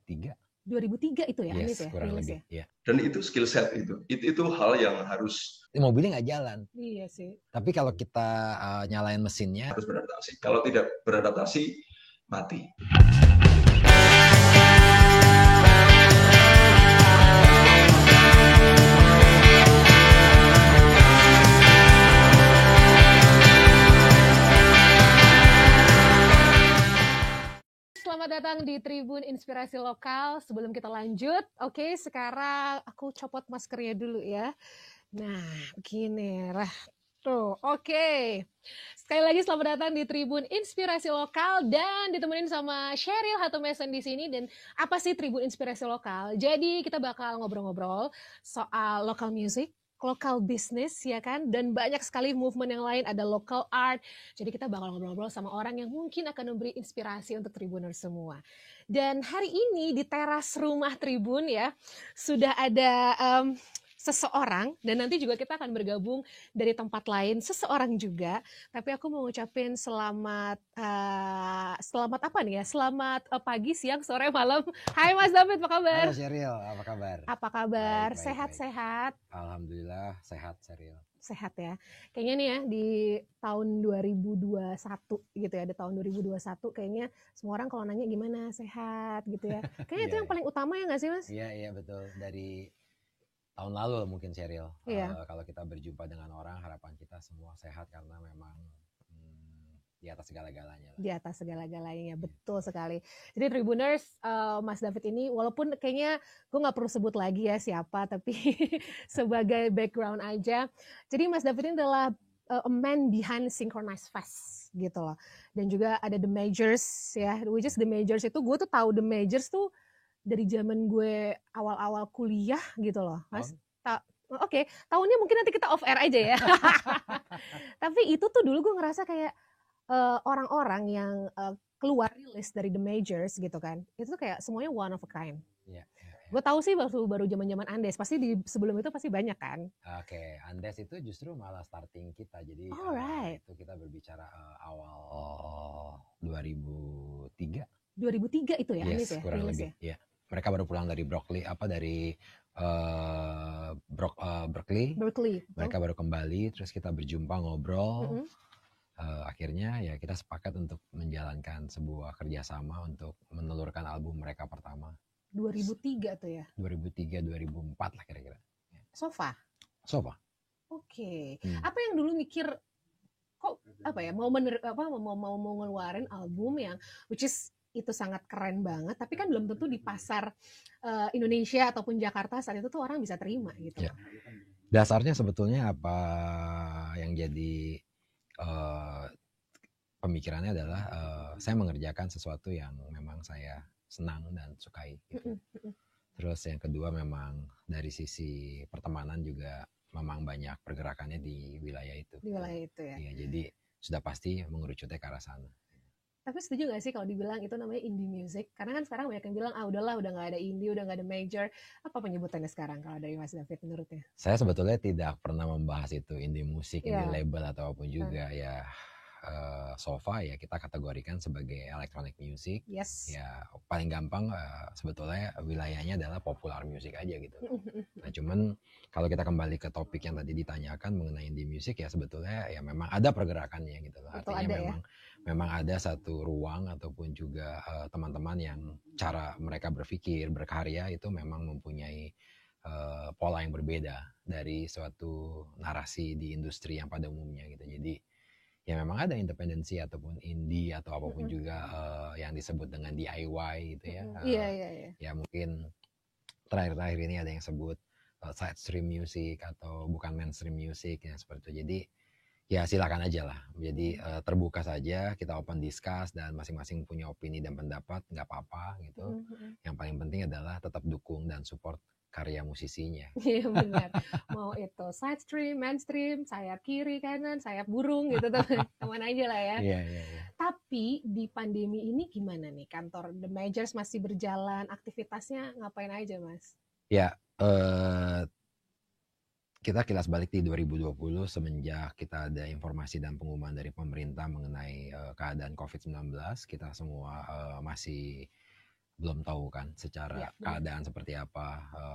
2003 itu ya, Yes, Anif ya, kurang rilis lebih. ya. Ya. Dan itu skill set itu hal yang harus Mobilnya nggak jalan. Iya sih. Tapi kalau kita nyalain mesinnya harus beradaptasi. Kalau tidak beradaptasi, mati. Selamat datang di Tribun Inspirasi Lokal. Sebelum kita lanjut, oke, sekarang aku copot maskernya dulu ya. Nah, begini lah. Tuh, oke. Sekali lagi selamat datang di Tribun Inspirasi Lokal dan ditemenin sama Sheryl Hatumesan di sini. Dan apa sih Tribun Inspirasi Lokal? Jadi kita bakal ngobrol-ngobrol soal local music, local business ya kan, dan banyak sekali movement yang lain, ada local art. Jadi kita bakal ngobrol-ngobrol sama orang yang mungkin akan memberi inspirasi untuk Tribuners semua. Dan hari ini di teras rumah Tribun ya sudah ada seseorang, dan nanti juga kita akan bergabung dari tempat lain, seseorang juga. Tapi aku mau ngucapin selamat apa nih ya? Selamat pagi, siang, sore, malam. Hai Mas David, apa kabar? Halo Sheryl, apa kabar? Apa kabar? Baik. Sehat-sehat? Alhamdulillah sehat, Sheryl. Sehat ya. Kayaknya nih ya di tahun 2021 gitu ya, di tahun 2021 kayaknya semua orang kalau nanya gimana, sehat gitu ya. Kayaknya itu yang paling utama ya nggak sih Mas? Iya betul. Dari tahun lalu mungkin Sheryl. Iya. Kalau kita berjumpa dengan orang, harapan kita semua sehat karena memang di atas segala-galanya. Di atas segala-galanya, betul sekali. Jadi Tribuners, Mas David ini walaupun kayaknya gue nggak perlu sebut lagi ya siapa, tapi sebagai background aja. Jadi Mas David ini adalah a man behind Synchronized Fest gitu loh. Dan juga ada The Majors ya, which is The Majors itu gue tuh tahu The Majors tuh dari zaman gue awal-awal kuliah gitu loh, Mas. Oke, tahunnya mungkin nanti kita off air aja ya. Tapi itu tuh dulu gue ngerasa kayak orang-orang yang keluar rilis dari The Majors gitu kan, itu tuh kayak semuanya one of a kind. Iya. Gue tahu sih baru zaman-zaman Andes, pasti di sebelum itu pasti banyak kan. Oke, Andes itu justru malah starting kita, jadi itu kita berbicara awal 2003 itu ya, Andes ya, kurang lebih. Ya. Mereka baru pulang dari Berkeley. Mereka baru kembali, terus kita berjumpa ngobrol. Akhirnya ya kita sepakat untuk menjalankan sebuah kerjasama untuk menelurkan album mereka pertama. 2003 tuh ya? 2003-2004 lah kira-kira. Sofa. Oke. Apa yang dulu mikir kok apa ya mau ngeluarin album yang which is itu sangat keren banget, tapi kan belum tentu di pasar Indonesia ataupun Jakarta saat itu tuh orang bisa terima gitu. Ya. Dasarnya sebetulnya apa yang jadi pemikirannya adalah saya mengerjakan sesuatu yang memang saya senang dan sukai gitu. Terus yang kedua memang dari sisi pertemanan juga memang banyak pergerakannya di wilayah itu. Di wilayah itu ya. Iya, jadi sudah pasti mengerucutnya ke arah sana. Tapi setuju gak sih kalau dibilang itu namanya indie music? Karena kan sekarang banyak yang bilang, udahlah udah gak ada indie, udah gak ada major. Apa penyebutannya sekarang kalau dari Mas David menurutnya? Saya sebetulnya tidak pernah membahas itu indie musik, indie label atau apapun juga. Ya Sofa ya kita kategorikan sebagai electronic music. Yes. Ya paling gampang sebetulnya wilayahnya adalah popular music aja gitu. Nah cuman kalau kita kembali ke topik yang tadi ditanyakan mengenai indie music ya sebetulnya ya memang ada pergerakannya gitu. Artinya memang ada satu ruang ataupun juga teman-teman yang cara mereka berpikir, berkarya itu memang mempunyai pola yang berbeda dari suatu narasi di industri yang pada umumnya gitu. Jadi ya memang ada independensi ataupun indie atau apapun juga yang disebut dengan DIY gitu ya. Ya mungkin terakhir-terakhir ini ada yang sebut side stream music atau bukan mainstream music yang seperti itu. Jadi ya silakan aja lah. Jadi terbuka saja, kita open discuss dan masing-masing punya opini dan pendapat, nggak apa-apa gitu. Yang paling penting adalah tetap dukung dan support karya musisinya. Iya benar. Mau itu side stream, mainstream, sayap kiri, kanan, sayap burung gitu teman aja lah ya. Iya. Tapi di pandemi ini gimana nih? Kantor The Majors masih berjalan, aktivitasnya ngapain aja Mas? Ya, kita kilas balik di 2020 semenjak kita ada informasi dan pengumuman dari pemerintah mengenai keadaan COVID-19, kita semua masih belum tahu kan Iya, secara benar. keadaan seperti apa,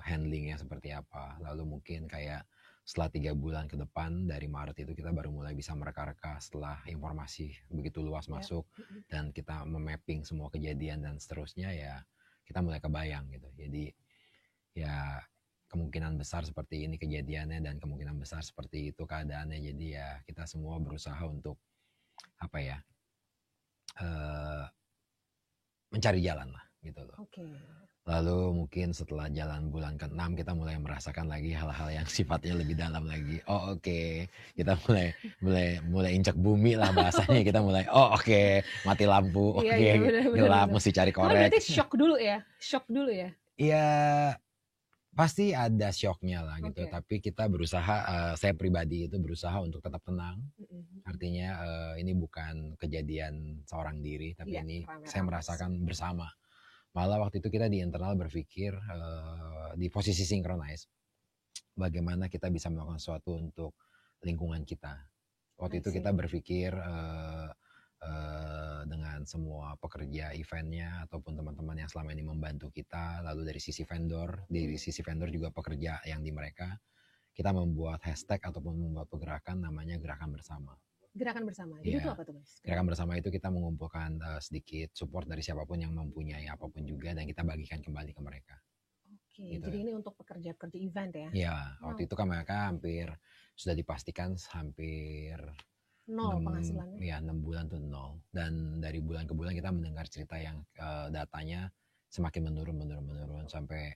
handlingnya seperti apa. Lalu mungkin kayak setelah 3 bulan ke depan dari Maret itu kita baru mulai bisa mereka-reka setelah informasi begitu luas Ya. masuk dan kita memapping semua kejadian dan seterusnya, ya kita mulai kebayang gitu. Jadi ya kemungkinan besar seperti ini kejadiannya dan kemungkinan besar seperti itu keadaannya. Jadi ya kita semua berusaha untuk apa ya, mencari jalan lah gitu loh. Oke. Lalu mungkin setelah jalan bulan ke-6 kita mulai merasakan lagi hal-hal yang sifatnya lebih dalam lagi. Oh oke, kita mulai injak bumi lah bahasanya. Kita mulai oke, mati lampu, Iya, oke, iya, benar, gelap, benar. mesti cari Oh, berarti korek. shock dulu ya? Shock dulu ya? Iya, pasti ada shocknya lah gitu. Oke. Tapi kita berusaha, saya pribadi itu berusaha untuk tetap tenang. Mm-mm. Artinya ini bukan kejadian seorang diri, tapi Iya, ini rame-rame saya merasakan bersama. Malah waktu itu kita di internal berpikir di posisi synchronize, bagaimana kita bisa melakukan sesuatu untuk lingkungan kita. Waktu itu kita berpikir dengan semua pekerja eventnya ataupun teman-teman yang selama ini membantu kita, lalu dari sisi vendor juga pekerja yang di mereka, kita membuat hashtag ataupun membuat pergerakan namanya Gerakan Bersama. Gerakan Bersama. Jadi itu Iya. apa tuh, Mas? Gerakan Bersama itu kita mengumpulkan sedikit support dari siapapun yang mempunyai apapun juga dan kita bagikan kembali ke mereka. Oke, Gitu. jadi ini untuk pekerja-pekerja event ya? Iya, waktu itu kan mereka sudah dipastikan hampir Nol penghasilannya. Iya, 6 bulan tuh nol. Dan dari bulan ke bulan kita mendengar cerita yang datanya semakin menurun sampai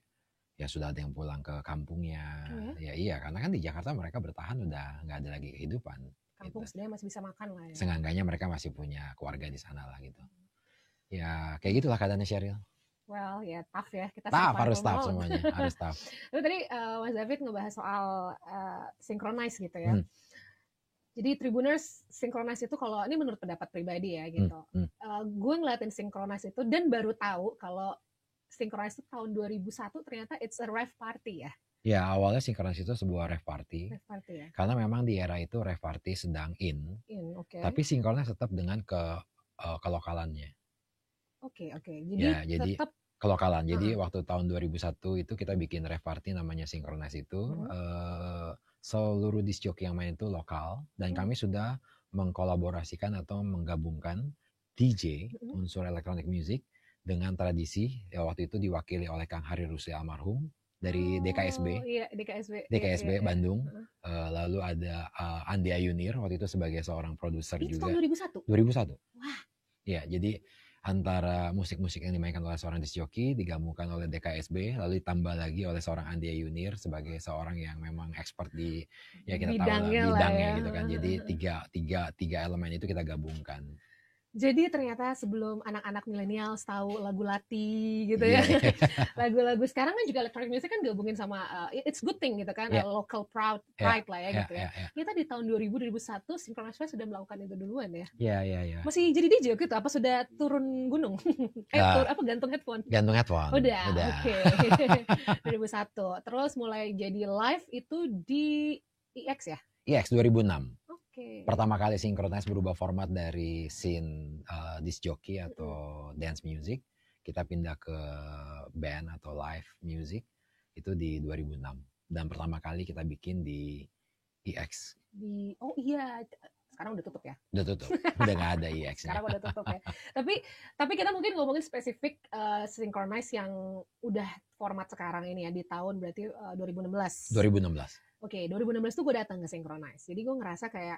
ya sudah ada yang pulang ke kampungnya. Ya iya, karena kan di Jakarta mereka bertahan udah nggak ada lagi kehidupan. Kampung Gitu. sebenarnya masih bisa makan lah ya. Seenggaknya mereka masih punya keluarga di sana lah gitu. Ya kayak gitulah keadaannya Sheryl. Well, ya tough ya. Kita Harus tough semuanya, harus tough. Lalu tadi Mas David ngebahas soal synchronize gitu ya. Jadi Tribuners synchronize itu kalau ini menurut pendapat pribadi ya gitu. Gue ngeliatin synchronize itu dan baru tahu kalau synchronize itu tahun 2001 ternyata it's a rave party ya. Ya awalnya synchronize itu sebuah rave party. Rave party ya. Karena memang di era itu rave party sedang in. Okay. Tapi synchronize tetap dengan kelokalannya. Oke. Jadi tetap kelokalan. Jadi waktu tahun 2001 itu kita bikin rave party namanya synchronize itu. Seluruh disc jockey yang main itu lokal dan kami sudah mengkolaborasikan atau menggabungkan DJ unsur electronic music dengan tradisi ya waktu itu diwakili oleh Kang Hari Rusli almarhum dari DKSB. Iya, DKSB Bandung. Lalu ada Andi Ayunir waktu itu sebagai seorang produser juga. Itu tahun 2001. Wah. Ya, jadi antara musik-musik yang dimainkan oleh seorang disc jockey digabungkan oleh DKSB lalu ditambah lagi oleh seorang Andi Ayunir sebagai seorang yang memang expert di ya kita tahu lah bidangnya gitu kan. Jadi tiga elemen itu kita gabungkan. Jadi ternyata sebelum anak-anak milenial tahu lagu Lati gitu ya. Lagu-lagu sekarang kan juga electronic music kan gabungin sama it's good thing gitu kan, local pride lah ya gitu ya. Kita di tahun 2001 Synchronize sudah melakukan itu duluan ya. Iya. Masih jadi DJ gitu apa sudah turun gunung? Gantung headphone? Gantung headphone. Udah. Oke. 2001. Terus mulai jadi live itu di EX ya? EX 2006. Pertama kali Synchronize berubah format dari scene disc jockey atau dance music, kita pindah ke band atau live music itu di 2006. Dan pertama kali kita bikin di EX. Oh iya, sekarang udah tutup ya? Udah tutup, udah nggak ada EX-nya. Sekarang udah tutup ya. Tapi kita mungkin ngomongin spesifik Synchronize yang udah format sekarang ini ya di tahun berarti 2016. 2016. Oke, 2016 tuh gue datang ke Synchronize. Jadi gue ngerasa kayak,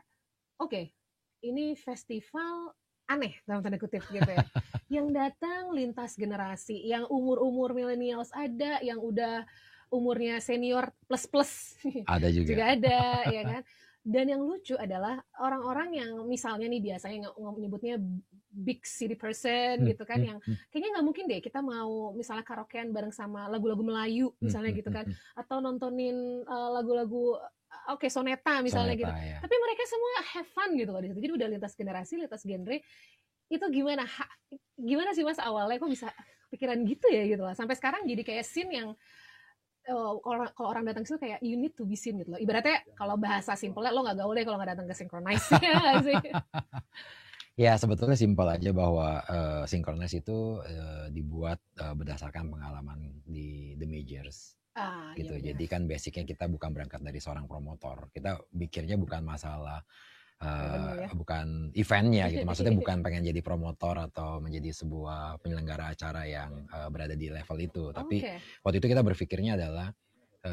oke, ini festival aneh dalam tanda kutip gitu ya. Yang datang lintas generasi, yang umur-umur millennials ada, yang udah umurnya senior plus-plus. Ada juga ada, ya kan. Dan yang lucu adalah orang-orang yang misalnya nih biasanya nyebutnya big city person gitu kan, yang kayaknya nggak mungkin deh kita mau misalnya karaokean bareng sama lagu-lagu Melayu misalnya gitu kan, atau nontonin lagu-lagu soneta misalnya gitu. Ya. Tapi mereka semua have fun gitu loh di situ. Jadi udah lintas generasi, lintas genre. Itu gimana sih Mas awalnya kok bisa pikiran gitu ya gitu lah. Sampai sekarang jadi kayak scene yang kalau orang datang ke situ kayak you need to be seen gitu loh. Ibaratnya kalau bahasa simpelnya lo nggak gaul deh kalau nggak datang ke Synchronize. Ya sebetulnya simpel aja bahwa Synchronize itu dibuat berdasarkan pengalaman di The Majors Iya gitu. benar. Jadi kan basicnya kita bukan berangkat dari seorang promotor. Kita mikirnya bukan masalah Revenue ya. bukan eventnya gitu. Maksudnya bukan pengen jadi promotor atau menjadi sebuah penyelenggara acara yang berada di level itu. Tapi Oke. waktu itu kita berpikirnya adalah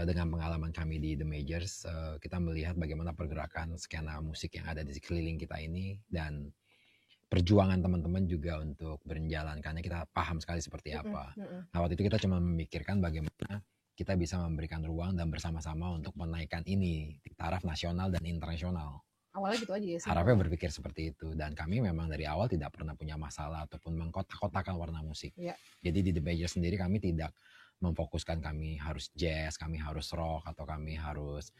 dengan pengalaman kami di The Majors, kita melihat bagaimana pergerakan skena musik yang ada di sekeliling kita ini dan perjuangan teman-teman juga untuk berjalankannya kita paham sekali seperti apa. Nah waktu itu kita cuma memikirkan bagaimana kita bisa memberikan ruang dan bersama-sama untuk menaikkan ini di taraf nasional dan internasional. Awalnya gitu aja ya. Harapnya berpikir seperti itu dan kami memang dari awal tidak pernah punya masalah ataupun mengkotak-kotakan warna musik. Ya. Jadi di The Majors sendiri kami tidak memfokuskan kami harus jazz, kami harus rock atau kami harus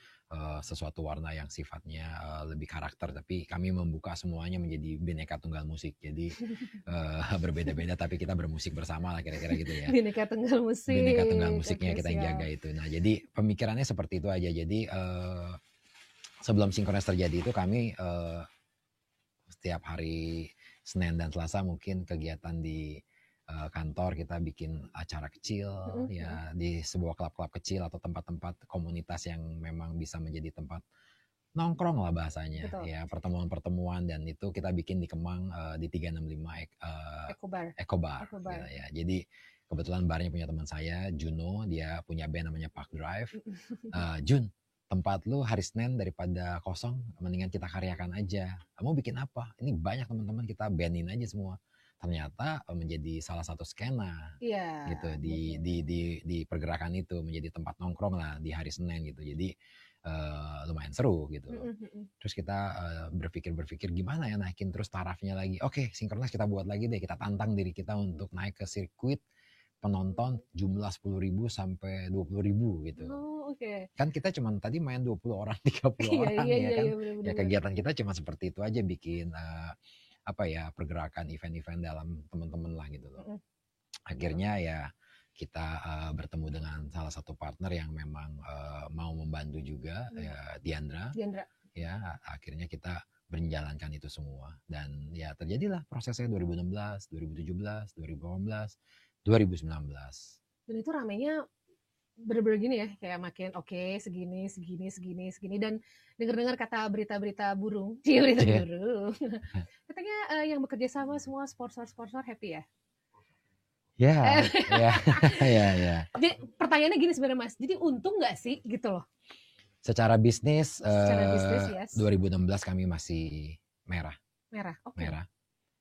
sesuatu warna yang sifatnya lebih karakter, tapi kami membuka semuanya menjadi bineka tunggal musik. Jadi berbeda-beda tapi kita bermusik bersama lah kira-kira gitu ya. Bineka tunggal musik. Bineka tunggal musiknya kita yang jaga itu. Nah jadi pemikirannya seperti itu aja. Jadi sebelum Synchronize terjadi itu kami setiap hari Senin dan Selasa mungkin kegiatan di kantor kita bikin acara kecil ya di sebuah klub-klub kecil atau tempat-tempat komunitas yang memang bisa menjadi tempat nongkrong lah bahasanya. Betul. Ya pertemuan-pertemuan dan itu kita bikin di Kemang di 365 Ecobar. Ya. Jadi kebetulan barnya punya teman saya Juno, dia punya band namanya Park Drive. Jun, tempat lu hari Senin daripada kosong, mendingan kita karyakan aja. Kamu bikin apa? Ini banyak teman-teman kita bandin aja semua. Ternyata menjadi salah satu skena gitu di pergerakan itu menjadi tempat nongkrong lah di hari Senin gitu. Jadi lumayan seru gitu. Terus kita berpikir gimana ya naikin terus tarafnya lagi. Oke, Synchronize kita buat lagi deh. Kita tantang diri kita untuk naik ke sirkuit penonton jumlah 10.000 sampai 20.000 gitu. Kan kita cuma tadi main 20 orang, 30 orang ya kan. Ya kegiatan kita cuma seperti itu aja bikin pergerakan event-event dalam teman-teman lah gitu loh. Akhirnya ya kita bertemu dengan salah satu partner yang memang mau membantu juga ya Diandra. Ya akhirnya kita menjalankan itu semua dan ya terjadilah prosesnya 2016, 2017, 2018, 2019. Dan itu ramenya bener-bener gini ya, kayak makin segini dan dengar-dengar kata berita-berita burung, burung. Katanya yang bekerja sama semua sponsor happy ya? Ya. Jadi pertanyaannya gini sebenarnya Mas, jadi untung nggak sih gitu loh? Secara bisnis, yes. 2016 kami masih merah. Merah.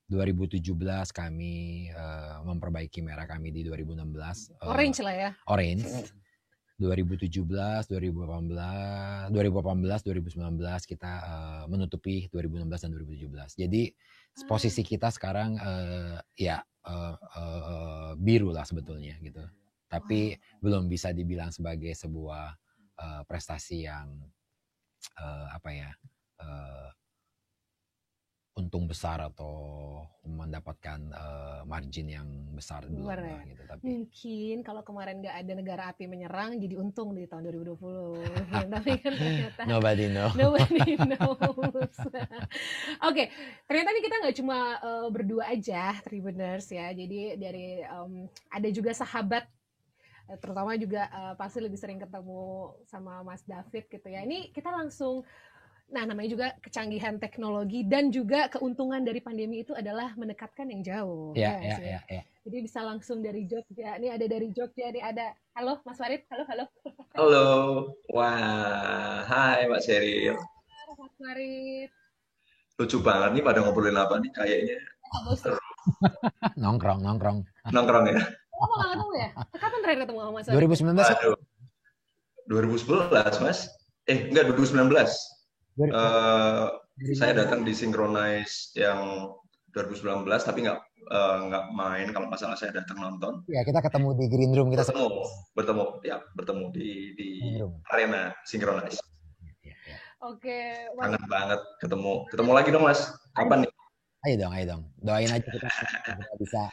2017 kami memperbaiki merah kami di 2016. Orange lah ya. Orange. 2017, 2018, 2019 kita menutupi 2016 dan 2017. Jadi posisi kita sekarang biru lah sebetulnya gitu. Tapi belum bisa dibilang sebagai sebuah prestasi yang untung besar atau mendapatkan margin yang besar belum lah gitu. Tapi mungkin kalau kemarin nggak ada negara api menyerang jadi untung di tahun 2020. Tapi kan ternyata nobody knows. Oke, ternyata ini kita nggak cuma berdua aja Tribuners ya. Jadi dari ada juga sahabat, terutama juga pasti lebih sering ketemu sama Mas David gitu ya. Ini kita langsung. Nah, namanya juga kecanggihan teknologi dan juga keuntungan dari pandemi itu adalah mendekatkan yang jauh. Ya. Jadi bisa langsung dari Jogja. Ini ada dari Jogja, ini ada. Halo, Mas Farid. Halo. Halo. Wah, hai Mbak Sheryl. Halo, Mas Farid. Lucu banget nih pada ngobrolin apa nih kayaknya. Nongkrong ya. Kamu nggak ketemu ya? Kapan terakhir ketemu sama Mas Farid? 2019. Aduh. 2011, Mas. Enggak, 2019. Saya datang di Synchronize yang 2019 tapi nggak main, kalau nggak salah saya datang nonton. Ya, kita ketemu di Green Room, kita bertemu di arena Synchronize. Oke. Kangen banget ketemu lagi dong Mas. Kapan nih? Ayo dong. Doain aja kita bisa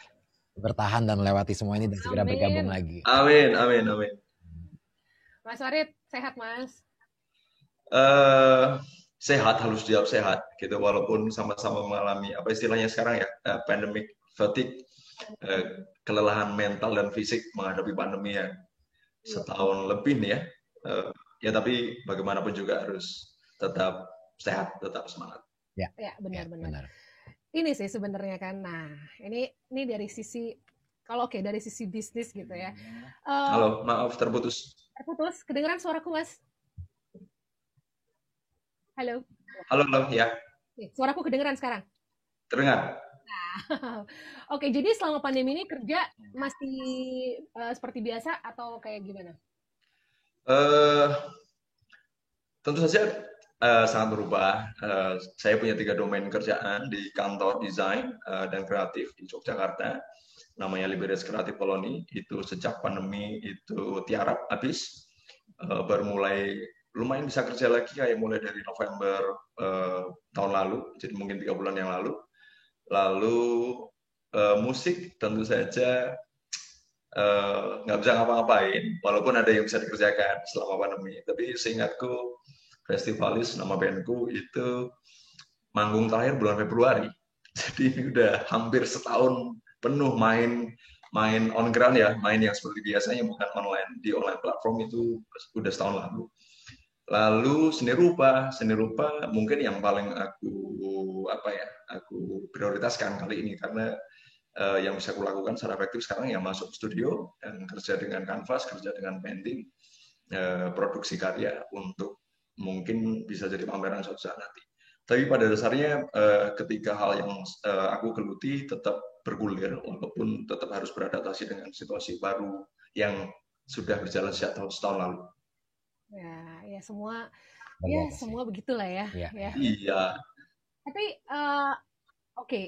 bertahan dan melewati semua ini dan segera bergabung lagi. Amin. Mas Farid, sehat Mas? sehat, harus siap sehat gitu, walaupun sama-sama mengalami apa istilahnya sekarang ya, pandemic fatigue, kelelahan mental dan fisik menghadapi pandemi yang setahun lebih nih ya. Ya tapi bagaimanapun juga harus tetap sehat, tetap semangat. Ya, Ya, benar-benar. benar. Ini sih sebenarnya kan. Nah, ini dari sisi kalau dari sisi bisnis gitu ya. Halo, maaf terputus. Terputus, kedengeran suaraku, Mas? Halo. Halo, ya. Suaraku kedengeran sekarang? Terdengar. Oke, jadi selama pandemi ini kerja masih seperti biasa atau kayak gimana? Tentu saja sangat berubah. Saya punya 3 domain kerjaan di kantor desain dan kreatif di Yogyakarta. Namanya Liberis Creative Colony. Itu sejak pandemi itu tiarap habis. Baru mulai lumayan bisa kerja lagi kayak mulai dari November tahun lalu. Jadi mungkin 3 bulan yang lalu. Lalu musik tentu saja nggak bisa ngapa-ngapain, walaupun ada yang bisa dikerjakan selama pandemi. Tapi seingatku, Festivalis nama bandku itu manggung terakhir bulan Februari. Jadi udah hampir setahun penuh main on ground ya, main yang seperti biasanya bukan online di online platform itu udah setahun lalu. Lalu seni rupa mungkin yang paling aku prioritaskan kali ini karena yang bisa aku lakukan secara efektif sekarang ya masuk studio dan kerja dengan kanvas, kerja dengan painting, produksi karya untuk mungkin bisa jadi pameran suatu saat nanti. Tapi pada dasarnya ketika hal yang aku geluti tetap bergulir, walaupun tetap harus beradaptasi dengan situasi baru yang sudah berjalan sejak setahun lalu. Ya semua begitulah ya. Iya. Tapi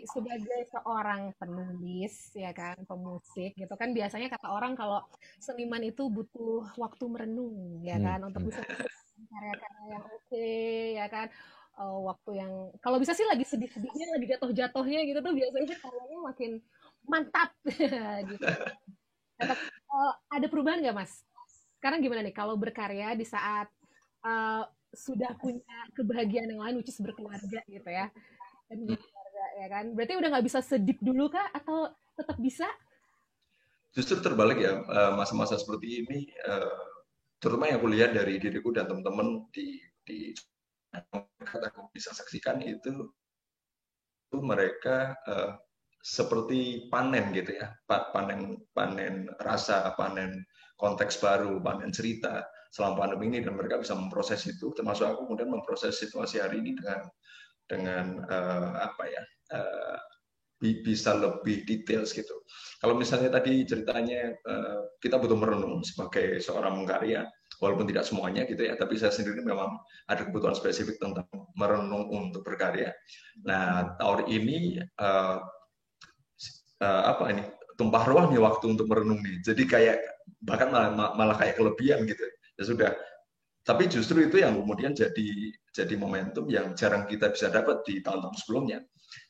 sebagai seorang penulis ya kan, pemusik gitu kan, biasanya kata orang kalau seniman itu butuh waktu merenung ya kan, untuk bisa karya-karya yang oke ya kan, waktu yang kalau bisa sih lagi sedih-sedihnya, lagi jatuh-jatuhnya gitu tuh biasanya karyanya makin mantap gitu. Nah, ada perubahan nggak Mas? Sekarang gimana nih kalau berkarya di saat sudah punya kebahagiaan yang lain, which is berkeluarga gitu ya, dan berkeluarga ya kan, berarti udah nggak bisa sedip dulu kah atau tetap bisa? Justru terbalik ya, masa-masa seperti ini, terutama yang aku lihat dari diriku dan teman-teman di aku bisa saksikan itu mereka seperti panen gitu ya, panen rasa, panen konteks baru, panen cerita selama pandemi ini, dan mereka bisa memproses itu, termasuk aku kemudian memproses situasi hari ini dengan bisa lebih detail gitu. Kalau misalnya tadi ceritanya kita butuh merenung sebagai seorang mengkarya, walaupun tidak semuanya gitu ya, tapi saya sendiri memang ada kebutuhan spesifik tentang merenung untuk berkarya. Nah, tahun ini tumpah ruah nih waktu untuk merenung nih. Jadi kayak bahkan malah kayak kelebihan gitu. Ya sudah. Tapi justru itu yang kemudian jadi momentum yang jarang kita bisa dapat di tahun-tahun sebelumnya.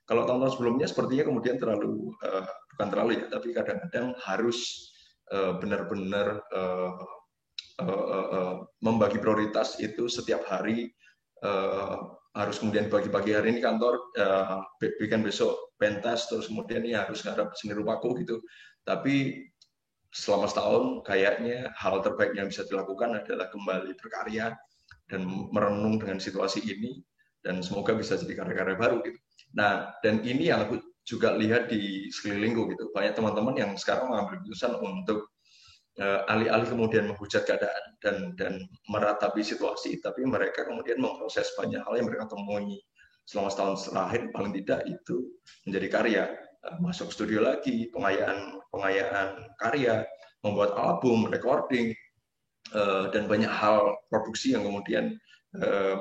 Kalau tahun-tahun sebelumnya sepertinya kemudian bukan terlalu ya, tapi kadang-kadang harus benar-benar membagi prioritas itu setiap hari, harus kemudian bagi-bagi hari ini kantor, weekend besok pentas, terus kemudian ya harus ngarep seni rupaku gitu. Tapi selama setahun kayaknya hal terbaik yang bisa dilakukan adalah kembali berkarya dan merenung dengan situasi ini, dan semoga bisa jadi karya-karya baru gitu. Nah, dan ini yang aku juga lihat di sekelilingku gitu. Banyak teman-teman yang sekarang mengambil keputusan untuk alih-alih kemudian menghujat keadaan dan meratapi situasi, tapi mereka kemudian memproses banyak hal yang mereka temui selama setahun terakhir, paling tidak itu menjadi karya. Masuk studio lagi, pengayaan karya, membuat album, recording, dan banyak hal produksi yang kemudian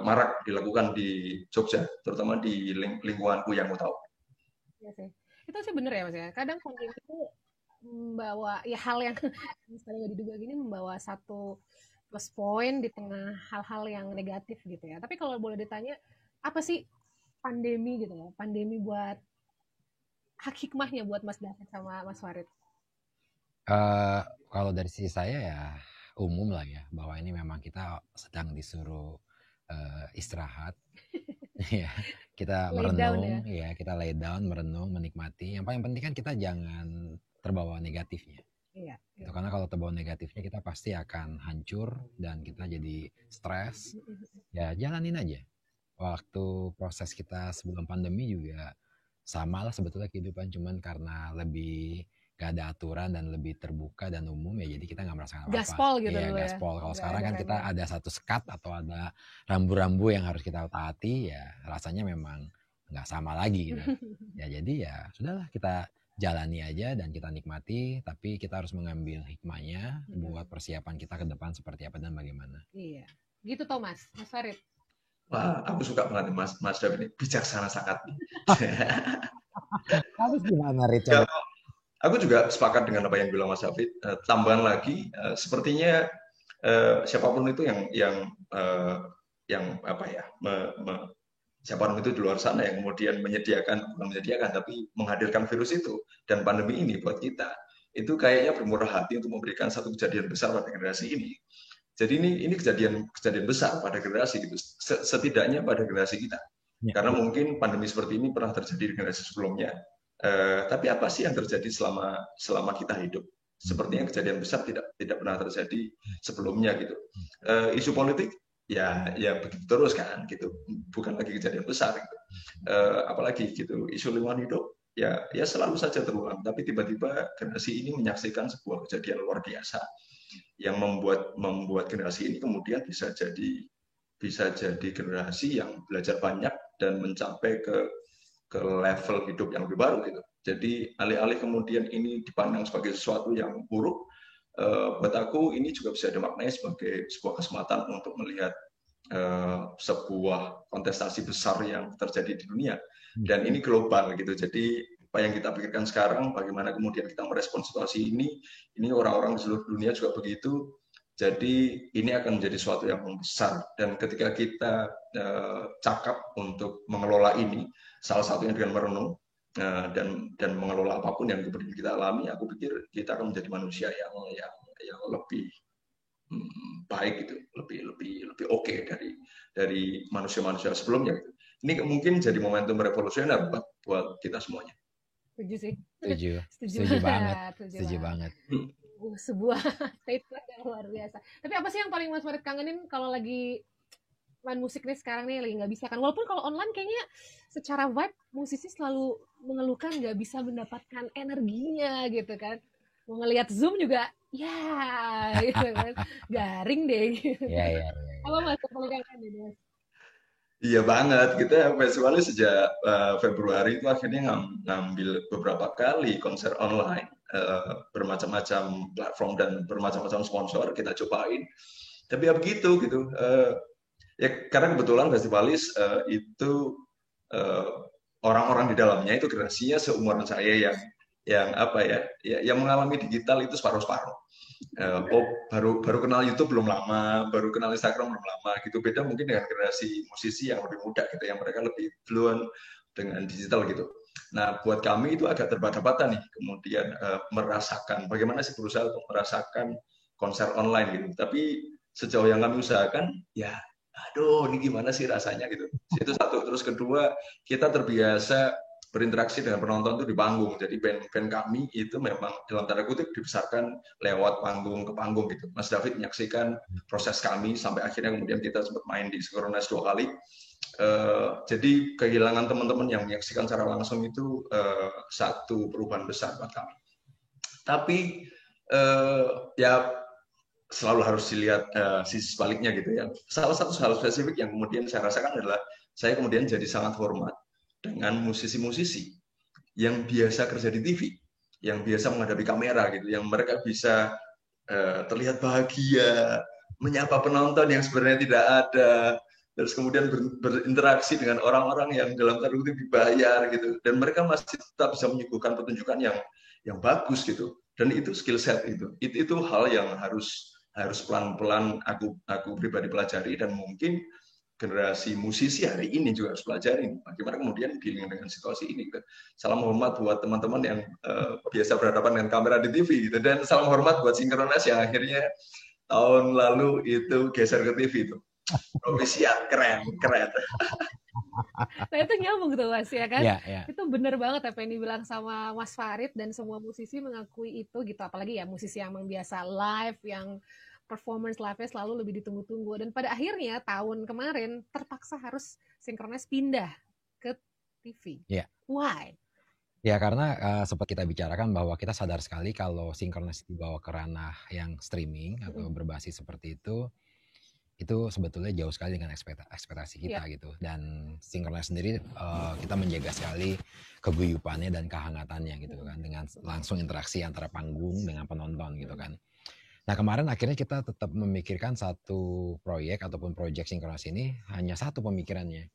marak dilakukan di Jogja, terutama di lingkunganku yang aku tahu. Ya sih. Itu sih bener ya Mas ya. Kadang pandemi itu membawa ya hal yang misalnya nggak diduga gini, membawa satu plus point di tengah hal-hal yang negatif gitu ya. Tapi kalau boleh ditanya, apa sih pandemi gitu loh? Pandemi buat hikmahnya buat Mas David sama Mas Farid? Kalau dari sisi saya ya umum lah ya, bahwa ini memang kita sedang disuruh istirahat, ya kita Lay down merenung, ya kita lay down, merenung, menikmati. Yang paling penting kan kita jangan terbawa negatifnya. Iya. Itu karena kalau terbawa negatifnya kita pasti akan hancur dan kita jadi stres. Ya jalanin aja. Waktu proses kita sebelum pandemi juga sama lah sebetulnya kehidupan, cuman karena lebih gak ada aturan dan lebih terbuka dan umum ya jadi kita nggak merasakan apa-apa. Gaspol gitu Iya, dulu ya. gaspol. Kalau Nggak sekarang ada kan kita rem-rem. ada satu sekat atau ada rambu-rambu yang harus kita taati, ya rasanya memang nggak sama lagi gitu. Ya jadi ya sudahlah, kita jalani aja dan kita nikmati, tapi kita harus mengambil hikmahnya buat persiapan kita ke depan seperti apa dan bagaimana. Iya. Gitu Thomas, Mas Farid. Wah, aku suka banget Mas David ini, bijaksana sangat. Harus gimana Rit? Ya, aku juga sepakat dengan apa yang bilang Mas David. Tambahan lagi, sepertinya siapapun itu yang apa ya, siapapun itu di luar sana yang kemudian bukan menyediakan, tapi menghadirkan virus itu dan pandemi ini buat kita, itu kayaknya bermurah hati untuk memberikan satu kejadian besar pada generasi ini. Jadi ini kejadian besar pada generasi itu, setidaknya pada generasi kita. Ya. Karena mungkin pandemi seperti ini pernah terjadi di generasi sebelumnya. Tapi apa sih yang terjadi selama kita hidup? Sepertinya kejadian besar tidak pernah terjadi sebelumnya gitu. Isu politik ya begitu terus kan gitu, bukan lagi kejadian besar gitu. Apalagi gitu isu lingkungan hidup ya selalu saja terulang, tapi tiba-tiba generasi ini menyaksikan sebuah kejadian luar biasa yang membuat generasi ini kemudian bisa jadi generasi yang belajar banyak dan mencapai ke level hidup yang lebih baru gitu. Jadi alih-alih kemudian ini dipandang sebagai sesuatu yang buruk, buat aku ini juga bisa dimaknai sebagai sebuah kesempatan untuk melihat sebuah kontestasi besar yang terjadi di dunia, dan ini global gitu. Jadi apa yang kita pikirkan sekarang, bagaimana kemudian kita merespon situasi ini orang-orang di seluruh dunia juga begitu. Jadi ini akan menjadi sesuatu yang besar, dan ketika kita cakap untuk mengelola ini, salah satunya dengan merenung dan mengelola apapun yang kemudian kita alami, aku pikir kita akan menjadi manusia yang lebih baik gitu, lebih oke dari manusia-manusia sebelumnya gitu. Ini mungkin jadi momentum revolusioner buat kita semuanya. Setuju sih. Setuju banget. Sebuah statement yang luar biasa. Tapi apa sih yang paling Mas Farid kangenin kalau lagi main musik nih sekarang nih, lagi nggak bisa kan? Walaupun kalau online kayaknya secara vibe musisi selalu mengeluhkan nggak bisa mendapatkan energinya gitu kan. Mau ngelihat Zoom juga ya gitu kan, garing deh gitu. Iya. Apa Mas yang paling kangenin Mas? Iya banget, kita festivalnya sejak Februari itu akhirnya ngambil beberapa kali konser online, bermacam-macam platform dan bermacam-macam sponsor kita cobain. Tapi ya begitu gitu. Ya karena kebetulan festivalis itu orang-orang di dalamnya itu generasinya seumuran saya yang mengalami digital itu separuh-separuh. Baru kenal YouTube belum lama, baru kenal Instagram belum lama gitu. Beda mungkin dengan generasi musisi yang lebih muda gitu, yang mereka lebih fluent dengan digital gitu. Nah, buat kami itu agak terbata-bata nih, kemudian merasakan bagaimana sih berusaha untuk merasakan konser online gitu. Tapi sejauh yang kami usahakan, ya aduh ini gimana sih rasanya gitu. Itu satu. Terus kedua, kita terbiasa berinteraksi dengan penonton itu di panggung. Jadi band kami itu memang dalam tanda kutip dibesarkan lewat panggung ke panggung gitu. Mas David menyaksikan proses kami sampai akhirnya kemudian kita sempat main di Synchronize 2 kali. Jadi kehilangan teman-teman yang menyaksikan secara langsung itu satu perubahan besar buat kami. Tapi ya selalu harus dilihat sisi sebaliknya gitu ya. Salah satu hal spesifik yang kemudian saya rasakan adalah saya kemudian jadi sangat hormat dengan musisi-musisi yang biasa kerja di TV, yang biasa menghadapi kamera gitu, yang mereka bisa terlihat bahagia, menyapa penonton yang sebenarnya tidak ada, terus kemudian berinteraksi dengan orang-orang yang dalam tanda kutip dibayar gitu, dan mereka masih tetap bisa menyuguhkan pertunjukan yang bagus gitu. Dan itu skill set itu hal yang harus pelan-pelan aku pribadi pelajari, dan mungkin generasi musisi hari ini juga harus pelajari bagaimana kemudian dealing dengan situasi ini. Salam hormat buat teman-teman yang biasa berhadapan dengan kamera di TV gitu, dan salam hormat buat Synchronize yang akhirnya tahun lalu itu geser ke TV itu. Provisiat, keren. Nah itu nyambung tuh Mas ya kan. Iya. Itu bener banget apa yang dibilang sama Mas Farid dan semua musisi mengakui itu gitu. Apalagi ya musisi yang memang biasa live, yang performance live-nya selalu lebih ditunggu-tunggu. Dan pada akhirnya tahun kemarin terpaksa harus Synchronize pindah ke TV. Iya. Why? Ya karena seperti kita bicarakan bahwa kita sadar sekali kalau Synchronize dibawa ke ranah yang streaming atau berbasis seperti itu sebetulnya jauh sekali dengan ekspektasi kita gitu. Dan Synchronize sendiri kita menjaga sekali keguyupannya dan kehangatannya gitu kan, dengan langsung interaksi antara panggung dengan penonton gitu kan. Nah kemarin akhirnya kita tetap memikirkan satu proyek ataupun project Synchronize ini hanya satu pemikirannya.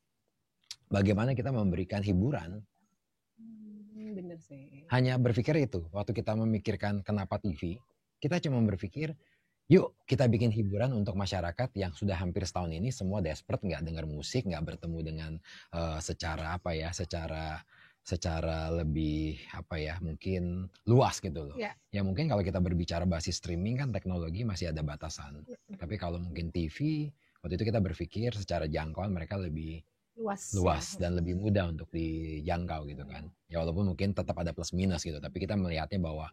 Bagaimana kita memberikan hiburan. Bener sih. Hanya berpikir itu. Waktu kita memikirkan kenapa TV, kita cuma berpikir, yuk kita bikin hiburan untuk masyarakat yang sudah hampir setahun ini semua desperate, nggak dengar musik, nggak bertemu dengan secara lebih mungkin luas gitu loh. Ya mungkin kalau kita berbicara basis streaming kan teknologi masih ada batasan. Tapi kalau mungkin TV, waktu itu kita berpikir secara jangkauan mereka lebih luas dan lebih mudah untuk dijangkau gitu kan. Ya walaupun mungkin tetap ada plus minus gitu, tapi kita melihatnya bahwa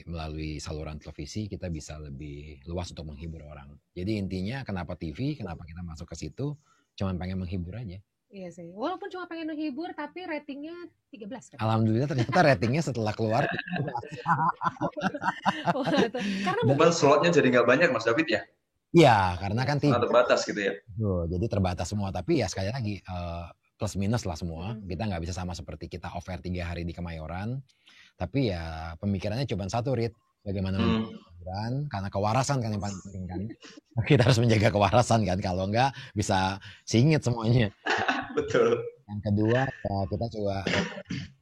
melalui saluran televisi kita bisa lebih luas untuk menghibur orang. Jadi intinya kenapa TV, kenapa kita masuk ke situ, cuman pengen menghibur aja. Iya sih, walaupun cuma pengen menghibur tapi ratingnya 13 kan? Alhamdulillah ternyata ratingnya setelah keluar. Karena Bukan slotnya jadi nggak banyak Mas David ya? Iya, karena kan terbatas gitu ya. Jadi terbatas semua, tapi ya sekali lagi plus minus lah semua. Kita nggak bisa sama seperti kita off air 3 hari di Kemayoran. Tapi ya pemikirannya cuma satu, Rit. Bagaimana hiburan, karena kewarasan kan yang paling penting kan. Kita harus menjaga kewarasan kan, kalau enggak bisa singit semuanya. Betul. Yang kedua ya kita coba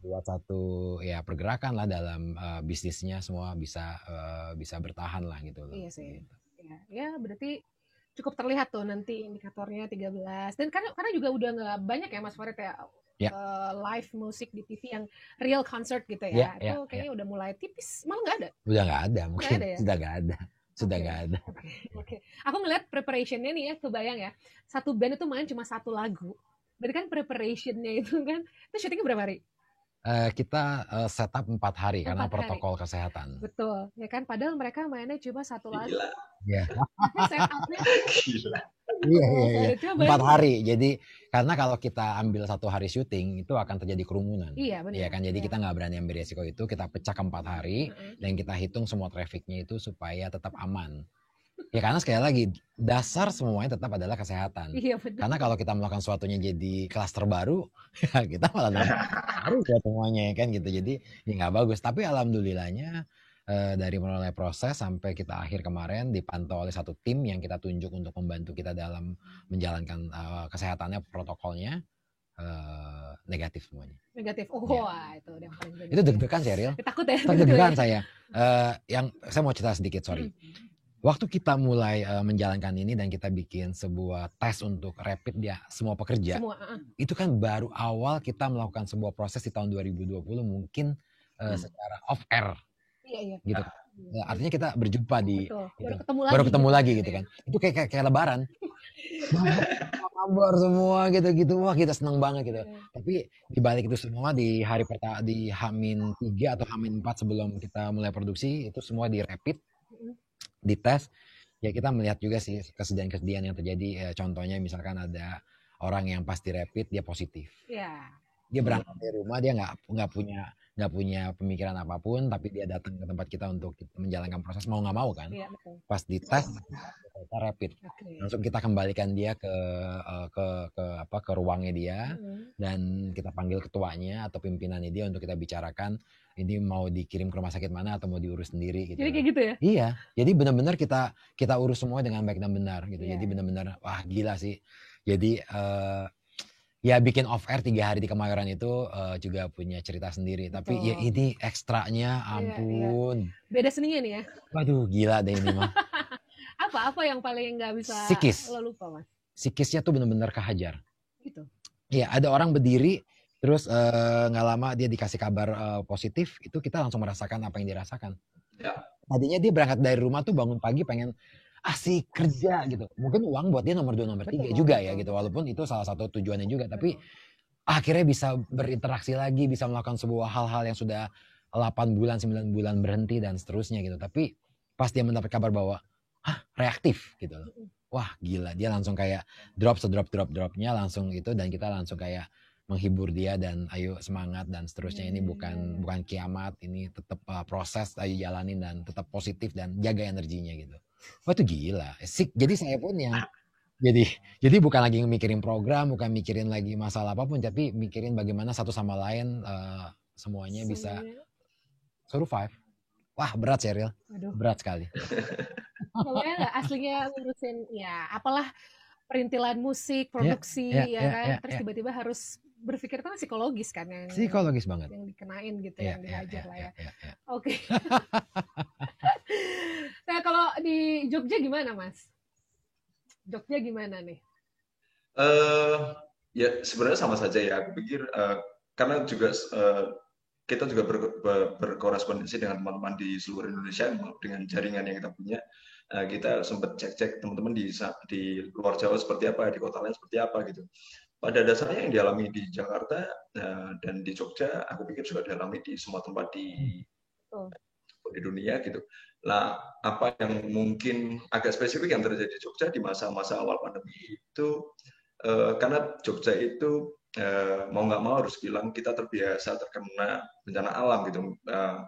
buat satu ya pergerakan lah dalam bisnisnya, semua bisa bertahan lah gitu loh. Iya sih. Ya berarti cukup terlihat tuh nanti indikatornya 13. Dan karena juga udah nggak banyak ya Mas Farid ya. Live musik di TV yang real concert gitu ya, itu kayaknya udah mulai tipis, malah nggak ada. Udah nggak ada, mungkin sudah nggak ada. Oke. Aku ngeliat preparationnya nih ya, kebayang ya, satu band itu main cuma satu lagu, berarti kan preparationnya itu kan, itu syutingnya berapa hari? Kita setup 4 hari karena protokol kesehatan. Betul, ya kan, padahal mereka mainnya cuma satu lagu. Gila. Ya. Setupnya gila. Iya. 4 hari. Jadi karena kalau kita ambil 1 hari syuting itu akan terjadi kerumunan. Iya benar. Iya kan, jadi kita nggak berani ambil resiko itu. Kita pecah ke 4 hari dan kita hitung semua trafficnya itu supaya tetap aman. Ya karena sekali lagi dasar semuanya tetap adalah kesehatan. Iya benar. Karena kalau kita melakukan sesuatunya jadi klaster baru, ya kita malah baru buat semuanya kan gitu. Jadi ya nggak bagus. Tapi alhamdulillahnya dari mulai proses sampai kita akhir kemarin dipantau oleh satu tim yang kita tunjuk untuk membantu kita dalam menjalankan kesehatannya, protokolnya negatif semuanya. Negatif. Itu yang paling penting. Itu deg-degan Sheryl. Takut ya. Deg-degan saya. Yang saya mau cerita sedikit, sorry. Waktu kita mulai menjalankan ini dan kita bikin sebuah tes untuk rapid dia semua pekerja, itu kan baru awal kita melakukan sebuah proses di tahun 2020 mungkin secara off air. Iya. Gitu. Artinya kita berjumpa di baru ketemu lagi gitu kan. Itu kayak lebaran. Kabar semua gitu-gitu. Wah, kita senang banget gitu. Tapi di balik itu semua di hari pertama di H-3 atau H-4 sebelum kita mulai produksi itu semua di rapid, di tes. Ya kita melihat juga sih kesedihan-kesedihan yang terjadi. Contohnya misalkan ada orang yang pas di rapid dia positif. Dia berangkat dari rumah, dia nggak punya pemikiran apapun, tapi dia datang ke tempat kita untuk menjalankan proses mau nggak mau kan. Pas dites kita rapid, langsung kita kembalikan dia ke ruangnya dia dan kita panggil ketuanya atau pimpinannya dia untuk kita bicarakan ini mau dikirim ke rumah sakit mana atau mau diurus sendiri gitu. Jadi kayak gitu ya? Iya, jadi benar-benar kita urus semua dengan baik dan benar gitu. Jadi benar-benar wah gila sih. Jadi ya bikin off air 3 hari di Kemayoran itu juga punya cerita sendiri. Tapi ya ini ekstranya ampun. Beda seninya nih ya. Waduh gila deh ini mah. Apa yang paling nggak bisa lo lupa Mas? Psikisnya tuh benar-benar kehajar. Gitu. Iya ada orang berdiri terus nggak lama dia dikasih kabar positif, itu kita langsung merasakan apa yang dirasakan. Tadinya dia berangkat dari rumah tuh bangun pagi pengen asik kerja gitu. Mungkin uang buat dia nomor 2, nomor 3 juga ya gitu. Walaupun itu salah satu tujuannya juga. Tapi akhirnya bisa berinteraksi lagi, bisa melakukan sebuah hal-hal yang sudah 8 bulan, 9 bulan berhenti dan seterusnya gitu. Tapi pas dia mendapat kabar bahwa reaktif gitu loh. Wah gila, dia langsung kayak drop-dropnya langsung itu, dan kita langsung kayak menghibur dia dan ayo semangat dan seterusnya. Ini bukan kiamat, ini tetap proses, ayo jalanin dan tetap positif dan jaga energinya gitu. Wah itu gila. Jadi saya pun yang jadi bukan lagi mikirin program, bukan mikirin lagi masalah apapun, tapi mikirin bagaimana satu sama lain semuanya bisa survive. Wah berat Sheryl, berat sekali. Soalnya nggak aslinya ngurusin ya apalah perintilan musik, produksi kan, terus tiba-tiba harus berpikir kan psikologis kan yang psikologis banget yang dikenain gitu, yang dihajar lah ya. Oke. Nah kalau di Jogja gimana Mas? Jogja gimana nih? Ya sebenarnya sama saja ya. Aku pikir karena juga kita juga berkorespondensi dengan teman-teman di seluruh Indonesia dengan jaringan yang kita punya. Kita sempat cek-cek teman-teman di luar Jawa seperti apa, di kota lain seperti apa gitu. Pada dasarnya yang dialami di Jakarta dan di Jogja, aku pikir juga dialami di semua tempat di dunia gitu. Nah, apa yang mungkin agak spesifik yang terjadi di Jogja di masa-masa awal pandemi itu, karena Jogja itu mau nggak mau harus bilang kita terbiasa terkena bencana alam gitu.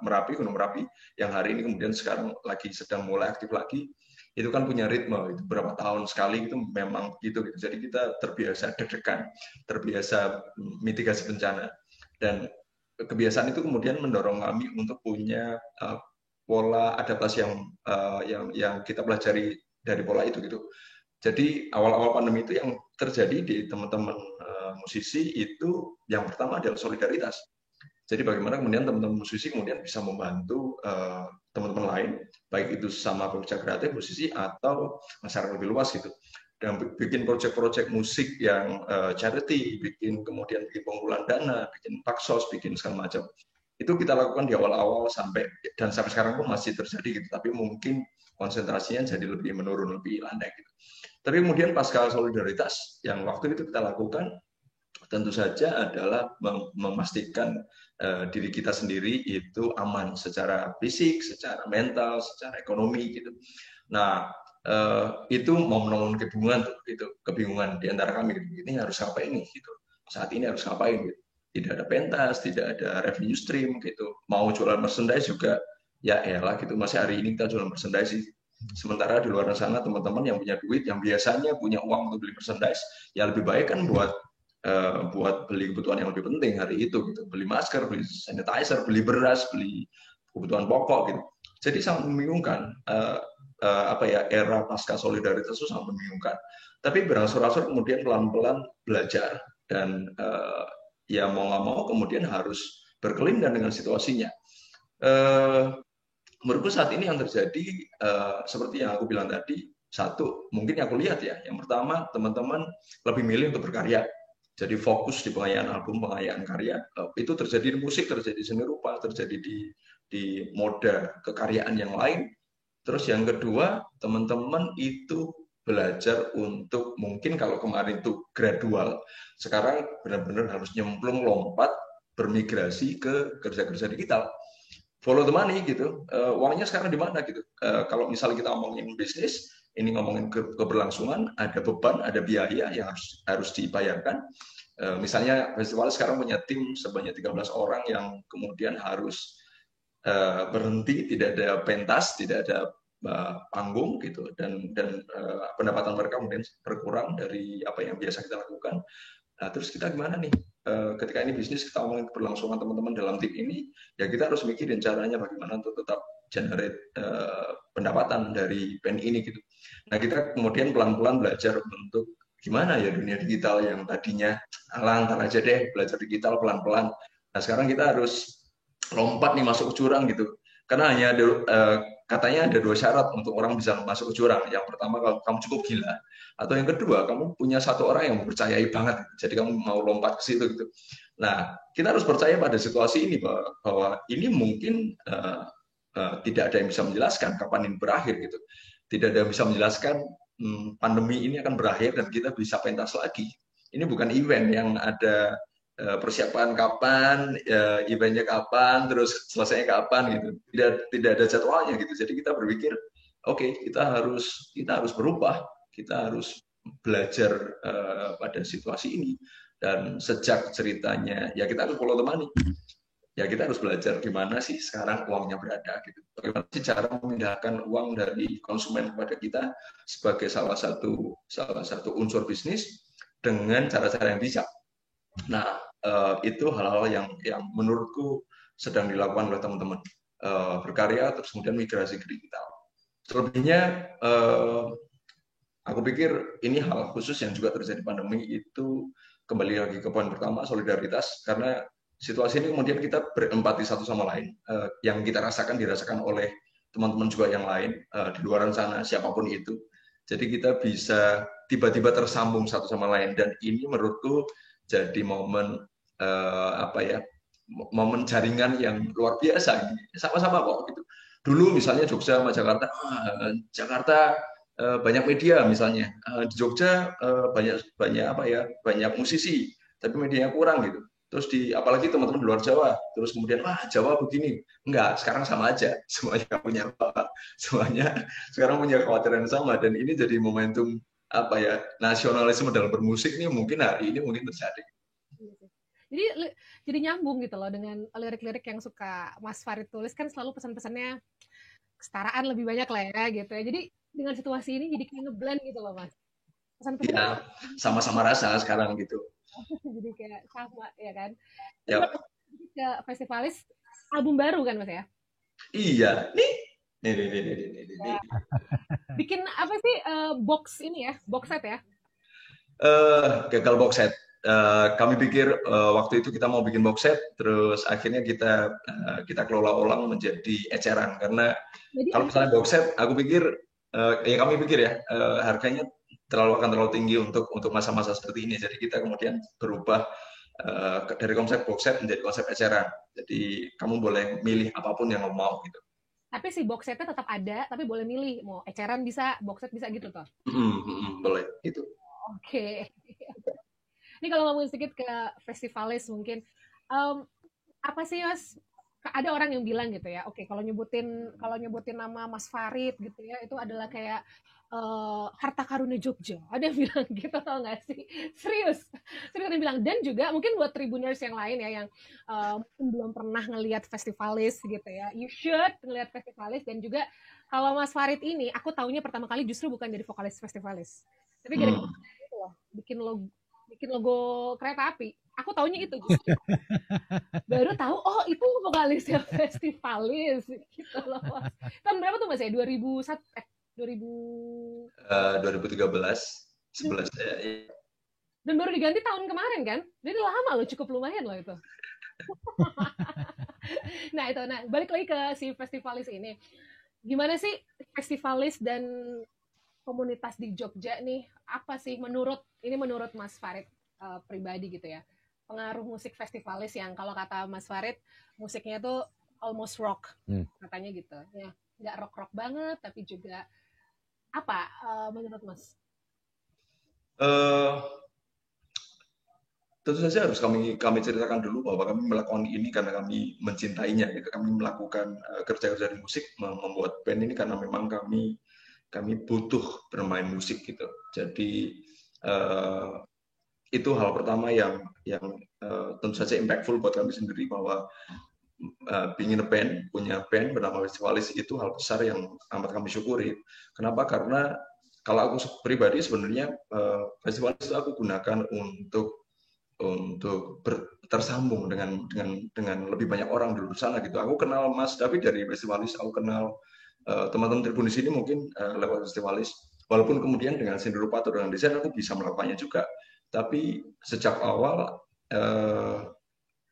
Merapi, Gunung Merapi yang hari ini kemudian sekarang lagi sedang mulai aktif lagi, itu kan punya ritme itu berapa tahun sekali itu memang gitu. Jadi kita terbiasa deg-degan, terbiasa mitigasi bencana, dan kebiasaan itu kemudian mendorong kami untuk punya pola adaptasi yang kita pelajari dari pola itu gitu. Jadi awal-awal pandemi itu yang terjadi di teman-teman musisi itu yang pertama adalah solidaritas. Jadi bagaimana kemudian teman-teman musisi kemudian bisa membantu teman-teman lain, baik itu sama pekerja kreatif, musisi, atau masyarakat lebih luas gitu. Dan bikin proyek-proyek musik yang charity, kemudian bikin pengumpulan dana, bikin paksos, bikin segala macam. Itu kita lakukan di awal-awal sampai sekarang pun masih terjadi gitu. Tapi mungkin konsentrasinya jadi lebih menurun, lebih landai gitu. Tapi kemudian pasca solidaritas yang waktu itu kita lakukan tentu saja adalah memastikan diri kita sendiri itu aman secara fisik, secara mental, secara ekonomi gitu. Nah, itu mau menemukan kebingungan di antara kami gitu. Ini harus ngapain nih gitu. Saat ini harus ngapain gitu. Tidak ada pentas, tidak ada revenue stream gitu. Mau jualan merchandise juga ya elah gitu. Masih hari ini kita jualan merchandise sih. Sementara di luar sana teman-teman yang punya duit, yang biasanya punya uang untuk beli merchandise, ya lebih baik kan buat beli kebutuhan yang lebih penting hari itu gitu. Beli masker, beli sanitizer, beli beras, beli kebutuhan pokok gitu. Jadi sangat membingungkan. Era pasca solidaritas itu sangat membingungkan. Tapi berangsur-angsur kemudian pelan-pelan belajar dan ya mau nggak mau kemudian harus berkelindan dengan situasinya. Menurutku saat ini yang terjadi seperti yang aku bilang tadi, satu mungkin yang aku lihat ya, yang pertama teman-teman lebih milih untuk berkarya. Jadi fokus di pengayaan album, pengayaan karya, itu terjadi di musik, terjadi di seni rupa, terjadi di moda kekaryaan yang lain. Terus yang kedua, teman-teman itu belajar untuk mungkin kalau kemarin itu gradual, sekarang benar-benar harus nyemplung, lompat, bermigrasi ke kerja-kerja digital. Follow the money gitu, uangnya sekarang di mana gitu. Kalau misalnya kita ngomongin bisnis, ini ngomongin keberlangsungan, ada beban, ada biaya yang harus dibayarkan. Misalnya festival sekarang punya tim sebanyak 13 orang yang kemudian harus berhenti, tidak ada pentas, tidak ada panggung gitu, dan pendapatan mereka kemudian berkurang dari apa yang biasa kita lakukan. Nah, terus kita gimana nih? Ketika ini bisnis, kita ngomongin keberlangsungan teman-teman dalam tim ini, ya kita harus mikirin caranya bagaimana untuk tetap generate pendapatan dari band ini gitu. Nah, kita kemudian pelan-pelan belajar untuk gimana ya dunia digital yang tadinya lantar aja deh, belajar digital pelan-pelan. Nah, sekarang kita harus lompat nih masuk ke jurang gitu. Karena hanya ada, katanya ada 2 syarat untuk orang bisa masuk ke jurang. Yang pertama, kalau kamu cukup gila. Atau yang kedua, kamu punya satu orang yang mempercayai banget. Jadi kamu mau lompat ke situ gitu. Nah, kita harus percaya pada situasi ini bahwa ini mungkin tidak ada yang bisa menjelaskan kapan ini berakhir gitu. tidak ada yang bisa menjelaskan pandemi ini akan berakhir dan kita bisa pentas lagi. Ini bukan event yang ada persiapan kapan, eventnya kapan, terus selesainya kapan gitu. Tidak ada jadwalnya gitu. Jadi kita berpikir, oke, kita harus berubah, kita harus belajar pada situasi ini. Dan sejak ceritanya, ya kita harus follow the money. Ya kita harus belajar gimana sih sekarang uangnya berada gitu. Bagaimana sih cara memindahkan uang dari konsumen kepada kita sebagai salah satu unsur bisnis dengan cara-cara yang bijak. Nah, itu hal-hal yang menurutku sedang dilakukan oleh teman-teman berkarya terus kemudian migrasi ke digital. Selebihnya aku pikir ini hal khusus yang juga terjadi pandemi itu kembali lagi ke poin pertama, solidaritas, karena situasi ini kemudian kita berempati satu sama lain, yang kita rasakan dirasakan oleh teman-teman juga yang lain di luar sana, siapapun itu. Jadi kita bisa tiba-tiba tersambung satu sama lain, dan ini menurutku jadi momen momen jaringan yang luar biasa. Sama-sama kok gitu. Dulu misalnya Jogja sama Jakarta, Jakarta banyak media misalnya, di Jogja banyak musisi, tapi medianya kurang gitu. Terus apalagi teman-teman di luar Jawa, terus kemudian Jawa begini, enggak, sekarang sama aja, semuanya punya apa, semuanya sekarang punya kekhawatiran sama, dan ini jadi momentum nasionalisme dalam bermusik nih mungkin hari ini mungkin terjadi. Jadi nyambung gitu loh dengan lirik-lirik yang suka Mas Farid tulis, kan selalu pesan-pesannya kesetaraan lebih banyak lah ya gitu ya. Jadi dengan situasi ini jadi kayak ngeblend gitu loh Mas. Pesan-pesan ya, sama-sama rasa sekarang gitu. Jadi kayak sama ya kan. Yep. Ke festivalis album baru kan Mas ya? Iya, nih. Bikin apa sih box ini ya, box set ya? Gagal box set. Kami pikir waktu itu kita mau bikin box set, terus akhirnya kita kelola ulang menjadi eceran, karena kalau misalnya box set, aku pikir kami pikir ya harganya akan terlalu tinggi untuk masa-masa seperti ini. Jadi kita kemudian berubah dari konsep box set menjadi konsep eceran. Jadi kamu boleh milih apapun yang kamu mau gitu. Tapi si box setnya tetap ada, tapi boleh milih mau eceran bisa, box set bisa gitu toh? Boleh itu. Oke. Ini kalau ngomongin sedikit ke festivalis mungkin, apa sih Mas? Ada orang yang bilang gitu ya, oke kalau nyebutin nama Mas Farid gitu ya, itu adalah kayak harta karuna Jogja. Ada yang bilang gitu, tau nggak sih? Serius ada yang bilang. Dan juga mungkin buat Tribuners yang lain ya, yang mungkin belum pernah ngelihat festivalis gitu ya, you should ngelihat festivalis. Dan juga kalau Mas Farid ini, aku taunya pertama kali justru bukan dari vokalis festivalis, tapi gara-gara itu loh, bikin logo kereta api. Aku taunya itu justru. Baru tahu, oh itu vokalisnya festivalis gitu loh Mas. Tahun berapa tuh Mas ya? 2013 ya. Dan baru diganti tahun kemarin kan? Jadi lama loh, cukup lumayan loh itu. Nah balik lagi ke si festivalis ini. Gimana sih festivalis dan komunitas di Jogja nih, apa sih menurut Mas Farid pribadi gitu ya, pengaruh musik festivalis yang kalau kata Mas Farid musiknya tuh almost rock katanya gitu ya, nggak rock banget tapi juga apa menurut Mas? Tentu saja harus kami ceritakan dulu bahwa kami melakukan ini karena kami mencintainya gitu. Kami melakukan kerja-kerja di musik, membuat band ini karena memang kami butuh bermain musik gitu. Jadi itu hal pertama yang tentu saja impactful buat kami sendiri, bahwa ingin punya band bernama Festivalis itu hal besar yang amat kami syukuri. Kenapa? Karena kalau aku pribadi sebenarnya Festivalis itu aku gunakan untuk tersambung dengan lebih banyak orang di luar sana gitu. Aku kenal Mas David dari Festivalis, aku kenal teman-teman Tribun di sini mungkin lewat Festivalis. Walaupun kemudian dengan seni rupa atau dengan desain aku bisa melakukannya juga. Tapi sejak awal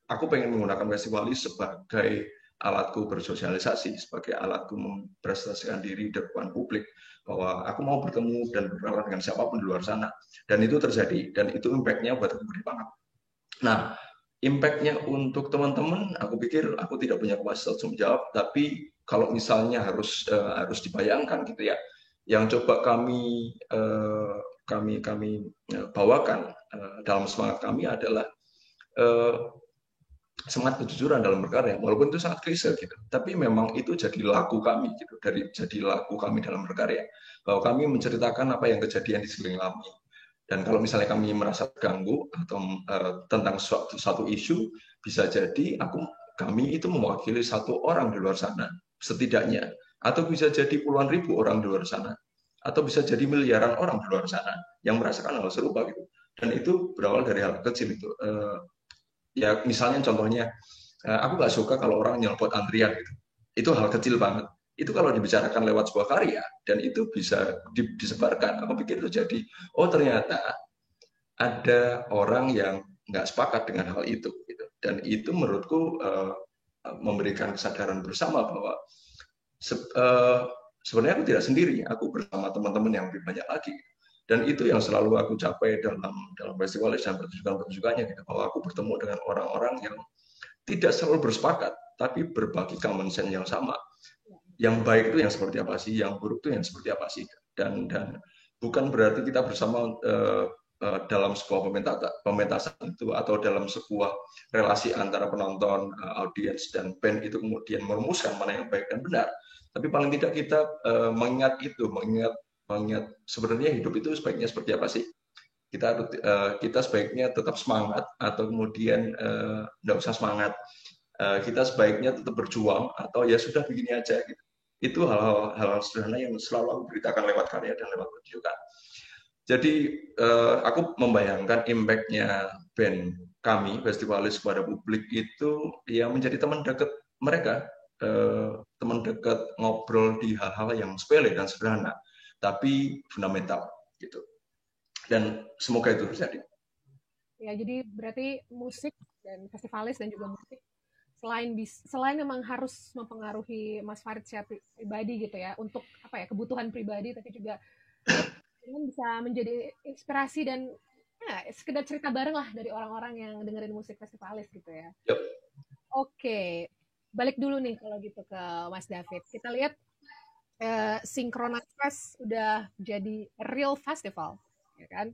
aku pengen menggunakan Festivalis sebagai alatku bersosialisasi, sebagai alatku mempresentasikan diri di depan publik, bahwa aku mau bertemu dan berkenalan dengan siapapun di luar sana. Dan itu terjadi, dan itu impact-nya buat aku gede banget. Nah, impact-nya untuk teman-teman, aku pikir aku tidak punya kapasitas untuk menjawab, tapi kalau misalnya harus dibayangkan gitu ya, yang coba kami bawakan dalam semangat kami adalah semangat kejujuran dalam berkarya, walaupun itu sangat klise gitu, tapi memang itu jadi laku kami gitu, jadi laku kami dalam berkarya, bahwa kami menceritakan apa yang kejadian di sekeliling kami. Dan kalau misalnya kami merasa terganggu atau tentang suatu isu, bisa jadi kami itu mewakili satu orang di luar sana setidaknya, atau bisa jadi puluhan ribu orang di luar sana, atau bisa jadi miliaran orang di luar sana yang merasakan hal serupa gitu. Dan itu berawal dari hal kecil itu. Ya misalnya contohnya, aku nggak suka kalau orang nyelpot antrian gitu. Itu hal kecil banget. Itu kalau dibicarakan lewat sebuah karya dan itu bisa disebarkan, aku pikir itu jadi, oh ternyata ada orang yang nggak sepakat dengan hal itu gitu. Dan itu menurutku memberikan kesadaran bersama bahwa sebenarnya aku tidak sendiri, aku bersama teman-teman yang lebih banyak lagi. Dan itu yang selalu aku capai dalam festivalis dan pertunjukan-pertunjukannya gitu, bahwa aku bertemu dengan orang-orang yang tidak selalu bersepakat, tapi berbagi common sense yang sama. Yang baik itu yang seperti apa sih, yang buruk itu yang seperti apa sih. Dan bukan berarti kita bersama dalam sebuah pementasan itu atau dalam sebuah relasi antara penonton, audiens dan band itu kemudian merumuskan mana yang baik dan benar. Tapi paling tidak kita mengingat sebenarnya hidup itu sebaiknya seperti apa sih? Kita sebaiknya tetap semangat atau kemudian tidak usah semangat. Kita sebaiknya tetap berjuang atau ya sudah begini aja gitu. Itu hal-hal sederhana yang selalu aku beritakan lewat karya dan lewat pertunjukan. Jadi aku membayangkan impact-nya band kami, festivalis kepada publik itu ya menjadi teman dekat mereka, teman dekat ngobrol di hal-hal yang sepele dan sederhana, tapi fundamental gitu. Dan semoga itu terjadi. Ya, jadi berarti musik dan festivalis dan juga musik selain memang harus mempengaruhi Mas Farid secara pribadi gitu ya, untuk apa ya, kebutuhan pribadi, tapi juga bisa menjadi inspirasi dan ya, sekedar cerita bareng lah dari orang-orang yang dengerin musik festivalis gitu ya. Yep. Oke, balik dulu nih kalau gitu ke Mas David. Kita lihat Synchronize Fest udah jadi real festival, ya kan?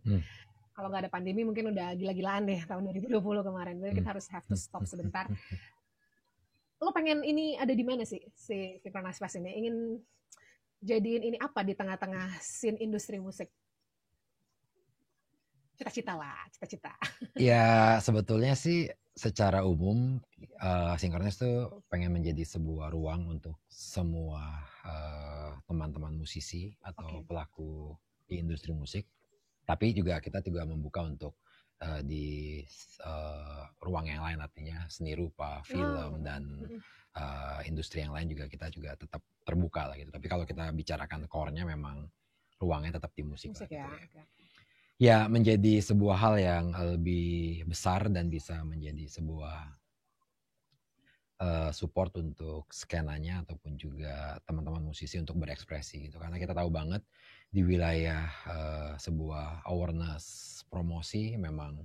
Kalau nggak ada pandemi mungkin udah gila-gilaan deh tahun 2020 kemarin. Jadi kita harus have to stop sebentar. Lo pengen ini ada di mana sih si Synchronize Fest ini? Ingin jadiin ini apa di tengah-tengah scene industri musik? Cita-cita lah, cita-cita. Ya sebetulnya sih secara umum Synchronize tuh pengen menjadi sebuah ruang untuk semua teman-teman musisi atau pelaku di industri musik. Tapi juga kita juga membuka untuk di ruang yang lain, artinya seni rupa, film dan industri yang lain juga kita juga tetap terbuka lah gitu. Tapi kalau kita bicarakan core-nya memang ruangnya tetap di musik lah, ya. Gitu ya. Ya menjadi sebuah hal yang lebih besar dan bisa menjadi sebuah support untuk skenanya ataupun juga teman-teman musisi untuk berekspresi gitu. Karena kita tahu banget di wilayah sebuah awareness promosi memang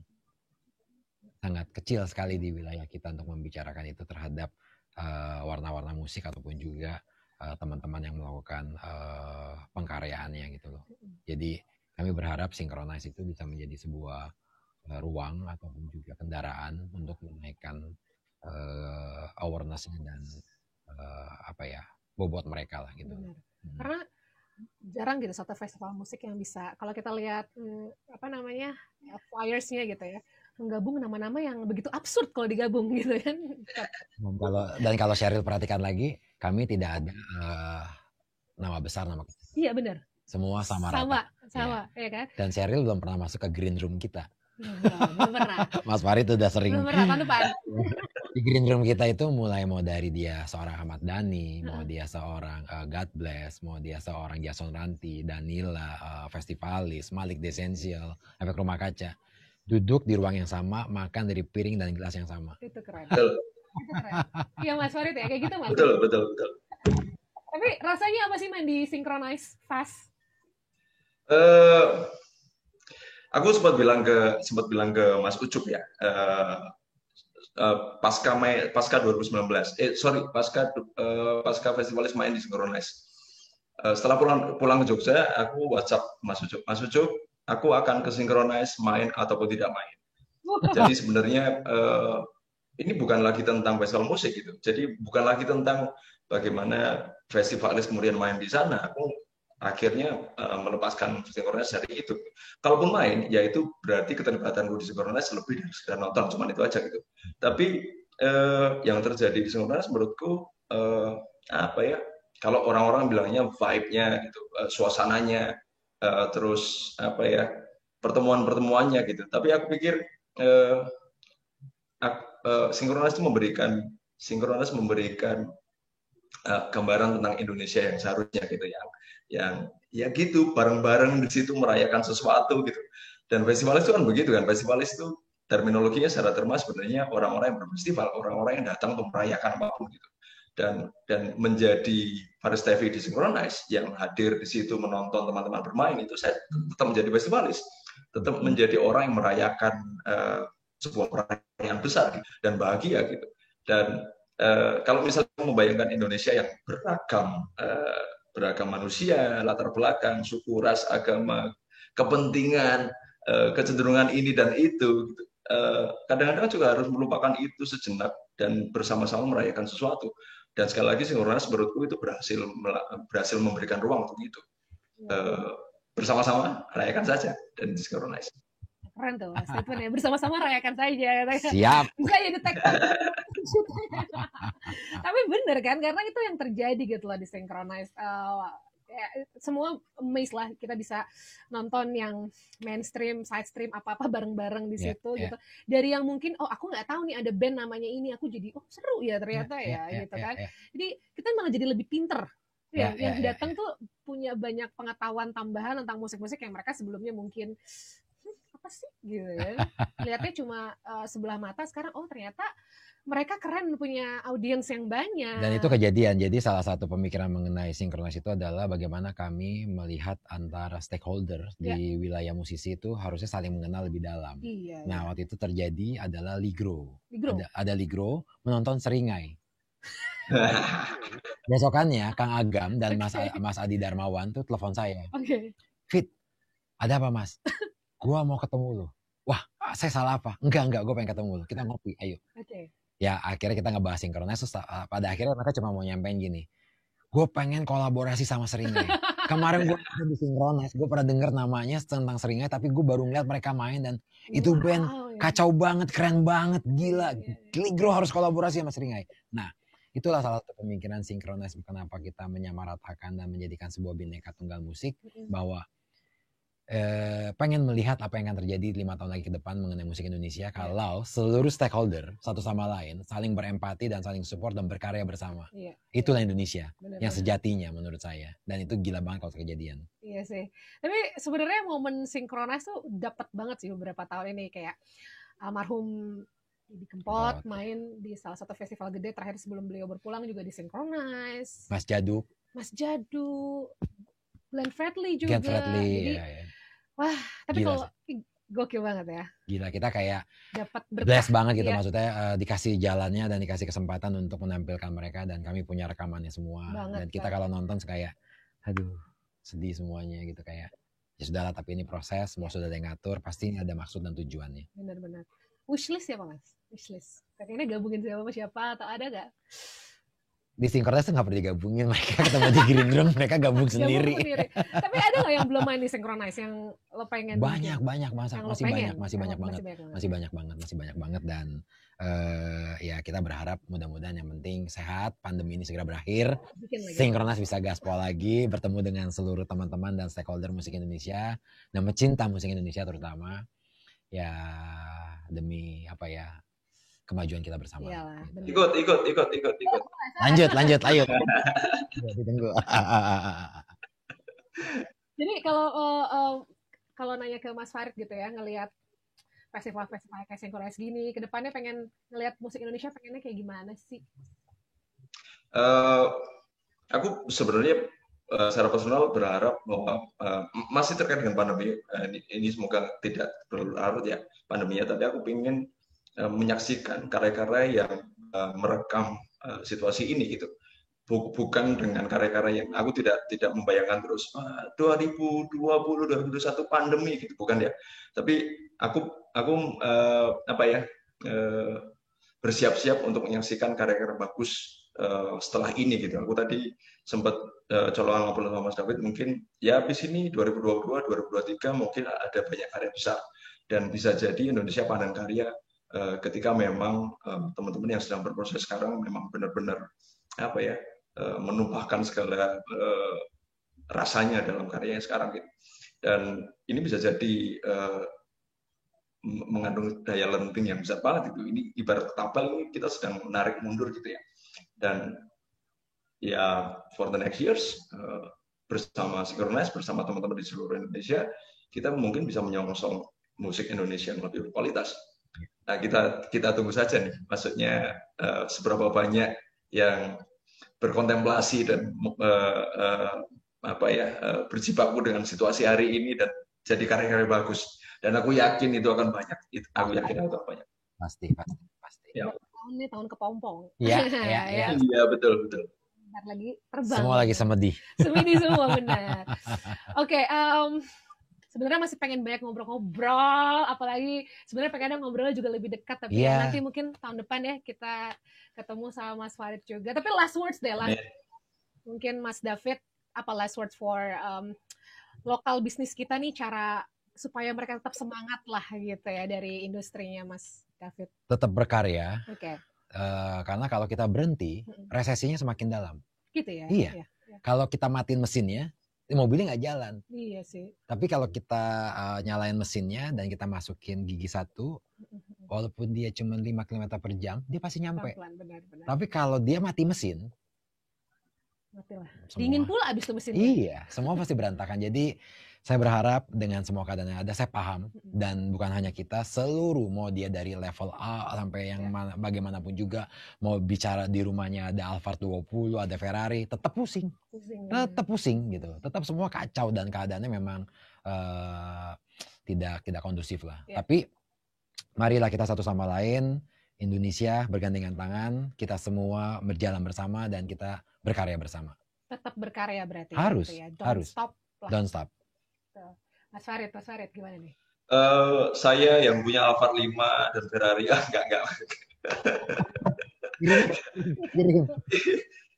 sangat kecil sekali di wilayah kita untuk membicarakan itu terhadap warna-warna musik ataupun juga teman-teman yang melakukan pengkaryaannya gitu loh. Jadi kami berharap Synchronize itu bisa menjadi sebuah ruang ataupun juga kendaraan untuk menaikkan awareness-nya dan bobot mereka lah gitu. Karena jarang gitu satu festival musik yang bisa, kalau kita lihat flyers-nya gitu ya, menggabung nama-nama yang begitu absurd kalau digabung gitu kan. Kalau Sheryl perhatikan lagi, kami tidak ada nama besar, nama kecil. Iya benar. Semua sama ya kan. Dan Sheryl belum pernah masuk ke green room kita. Belum pernah. Mas Farid udah sering. Belum pernah, tahun depan. Di green room kita itu mulai mau dari dia seorang Ahmad Dhani, mau dia seorang God Bless, mau dia seorang Jason Ranti, Danila, Festivalis, Malik The Essential, Efek Rumah Kaca. Duduk di ruang yang sama, makan dari piring dan gelas yang sama. Itu keren. Iya Mas Farid ya, kayak gitu Mas. Betul. Tapi rasanya apa sih main di Synchronize Fest? Aku sempat bilang ke Mas Ucup ya, pasca 2019, pasca festivalis main di Synchronize. Setelah pulang ke Jogja, aku WhatsApp Mas Ucup, aku akan ke Synchronize main ataupun tidak main. Jadi sebenarnya ini bukan lagi tentang festival musik gitu. Jadi bukan lagi tentang bagaimana festivalis kemudian main di sana. Aku akhirnya melepaskan Synchronize dari itu. Kalaupun main, ya itu berarti keterlibatanku di Synchronize lebih dari sekedar nonton, cuman itu aja gitu. Tapi yang terjadi di Synchronize menurutku apa ya? Kalau orang-orang bilangnya vibe-nya gitu, suasananya, terus apa ya? Pertemuan-pertemuannya gitu. Tapi aku pikir Synchronize itu memberikan gambaran tentang Indonesia yang seharusnya gitu, yang ya gitu bareng-bareng di situ merayakan sesuatu gitu. Dan festivalis itu kan begitu kan, festivalis itu terminologinya secara termas sebenarnya orang-orang yang berfestival, orang-orang yang datang untuk merayakan apapun gitu. Dan menjadi Faris TV di Synchronize yang hadir di situ menonton teman-teman bermain, itu saya tetap menjadi festivalis, tetap menjadi orang yang merayakan sebuah perayaan besar gitu, dan bahagia gitu. Dan kalau misalnya membayangkan Indonesia yang beragam manusia, latar belakang, suku, ras, agama, kepentingan, kecenderungan ini dan itu, gitu. Kadang-kadang juga harus melupakan itu sejenak dan bersama-sama merayakan sesuatu. Dan sekali lagi Synchronize menurutku itu berhasil memberikan ruang untuk itu. Bersama-sama rayakan saja dan Synchronize. Keren tuh Mas Ridwan ya, bersama-sama rayakan saja. Siap. Bisa ya detektor. Tapi bener kan, karena itu yang terjadi gitu loh di Synchronize. Ya, semua amazed lah, kita bisa nonton yang mainstream, side stream, apa-apa bareng-bareng di situ gitu. Dari yang mungkin, oh aku nggak tahu nih ada band namanya ini, aku jadi oh seru ya ternyata gitu kan. Jadi kita malah jadi lebih pinter. Yang datang tuh punya banyak pengetahuan tambahan tentang musik-musik yang mereka sebelumnya mungkin apa sih gitu ya. Lihatnya cuma sebelah mata, sekarang oh ternyata mereka keren, punya audiens yang banyak. Dan itu kejadian. Jadi salah satu pemikiran mengenai Synchronize itu adalah bagaimana kami melihat antara stakeholder di wilayah musisi itu harusnya saling mengenal lebih dalam. Nah, waktu itu terjadi adalah Ligro. Ada Ligro menonton Seringai. Besokannya Kang Agam dan Mas Adi Darmawan tuh telepon saya. Fit, ada apa Mas? Gua mau ketemu lo. Wah, saya salah apa? Enggak, gue pengen ketemu lo. Kita ngopi, ayo. Ya akhirnya kita ngebahas Synchronize. Pada akhirnya mereka cuma mau nyampein gini. Gue pengen kolaborasi sama Seringai. Kemarin gue di Synchronize, gue pernah denger namanya tentang Seringai, tapi gue baru ngeliat mereka main dan itu band kacau banget, keren banget, gila. Ligro harus kolaborasi sama Seringai. Nah, itulah salah satu pemikiran Synchronize kenapa kita menyamaratakan dan menjadikan sebuah Bhinneka Tunggal Musik, bahwa pengen melihat apa yang akan terjadi 5 tahun lagi ke depan mengenai musik Indonesia kalau seluruh stakeholder satu sama lain saling berempati dan saling support dan berkarya bersama. Itulah Indonesia yang sejatinya menurut saya, dan itu gila banget kalau kejadian. Iya sih. Tapi sebenarnya momen Synchronize tuh dapat banget sih beberapa tahun ini, kayak almarhum Didi Kempot main di salah satu festival gede terakhir sebelum beliau berpulang juga di Synchronize. Mas Jadu, Glenn Fredly juga. Jadi, wah, tapi kalau gokil banget ya. Gila, kita kayak dapat bless banget gitu, maksudnya dikasih jalannya dan dikasih kesempatan untuk menampilkan mereka, dan kami punya rekamannya semua. Dan kita kalau nonton kayak aduh, sedih semuanya gitu, kayak ya sudahlah, tapi ini proses, mau sudah ada yang ngatur, pasti ada maksud dan tujuannya. Benar-benar. Wishlist ya Pak Mas? Wishlist. Kayaknya gabungin sama siapa atau ada gak? Di Synchronize tuh gak pernah digabungin, mereka ketemu di Green Room, mereka gabung sendiri. Tapi ada gak yang belum main di Synchronize yang lo pengen? Masih banyak banget, dan ya kita berharap mudah-mudahan yang penting sehat, pandemi ini segera berakhir, Synchronize bisa gaspol lagi, bertemu dengan seluruh teman-teman dan stakeholder musik Indonesia dan pecinta musik Indonesia terutama, ya demi apa ya, kemajuan kita bersama. Iyalah, ikut. Lanjut, ayo. Ditunggu. Jadi kalau nanya ke Mas Farid gitu ya, ngelihat festival-festival kayak Synchronize gini, kedepannya pengen ngelihat musik Indonesia pengennya kayak gimana sih? Aku sebenarnya secara personal berharap bahwa masih terkait dengan pandemi ini semoga tidak berlarut ya pandeminya, tapi aku ingin menyaksikan karya-karya yang merekam situasi ini gitu. bukan dengan karya-karya yang aku tidak membayangkan terus 2020 2021 pandemi gitu, bukan ya. Tapi aku apa ya, bersiap-siap untuk menyaksikan karya-karya bagus setelah ini gitu. Aku tadi sempat colokan ngobrol sama Mas David, mungkin ya habis ini 2022 2023 mungkin ada banyak karya besar, dan bisa jadi Indonesia panen karya ketika memang teman-teman yang sedang berproses sekarang memang benar-benar apa ya, menumpahkan segala rasanya dalam karyanya sekarang gitu. Dan ini bisa jadi mengandung daya lenting yang besar banget itu. Ini ibarat kapal ini kita sedang menarik mundur gitu ya. Dan ya for the next years bersama Synchronize, bersama teman-teman di seluruh Indonesia, kita mungkin bisa menyongsong musik Indonesia yang lebih berkualitas. Nah, kita tunggu saja nih, maksudnya seberapa banyak yang berkontemplasi dan berjibaku dengan situasi hari ini dan jadi karya-karya bagus. Dan aku yakin itu akan banyak. Aku yakin itu akan banyak. Pasti. Ya. Tahun ini tahun kepompong. Iya. Iya, betul. Bentar lagi terbang. Semua lagi semedi. Semedi semua, benar. Oke, sebenarnya masih pengen banyak ngobrol-ngobrol, apalagi sebenarnya pengen ngobrol juga lebih dekat, tapi ya nanti mungkin tahun depan ya kita ketemu sama Mas Farid juga. Tapi last words deh, mungkin Mas David, apa last words for lokal bisnis kita nih, cara supaya mereka tetap semangat lah gitu ya dari industrinya, Mas David. Tetap berkarya. Oke. Karena kalau kita berhenti, resesinya semakin dalam. Gitu ya? Iya. Kalau kita matiin mesinnya, mobilnya nggak jalan. Iya sih. Tapi kalau kita nyalain mesinnya dan kita masukin gigi 1, walaupun dia cuma 5 km per jam, dia pasti nyampe. Benar. Tapi kalau dia mati mesin, matilah. Dingin pula abis itu mesinnya. Iya, semua pasti berantakan. Jadi saya berharap dengan semua keadaan yang ada, saya paham, dan bukan hanya kita, seluruh, mau dia dari level A sampai yang bagaimanapun juga, mau bicara di rumahnya ada Alphard 20, ada Ferrari, tetap pusing gitu, tetap semua kacau dan keadaannya memang tidak kondusif lah. Tapi marilah kita satu sama lain, Indonesia bergandengan tangan, kita semua berjalan bersama dan kita berkarya bersama. Tetap berkarya berarti. Harus, gitu ya. Don't stop. Mas Farid gimana nih? Saya yang punya Alphard 5 dan Ferrari, enggak.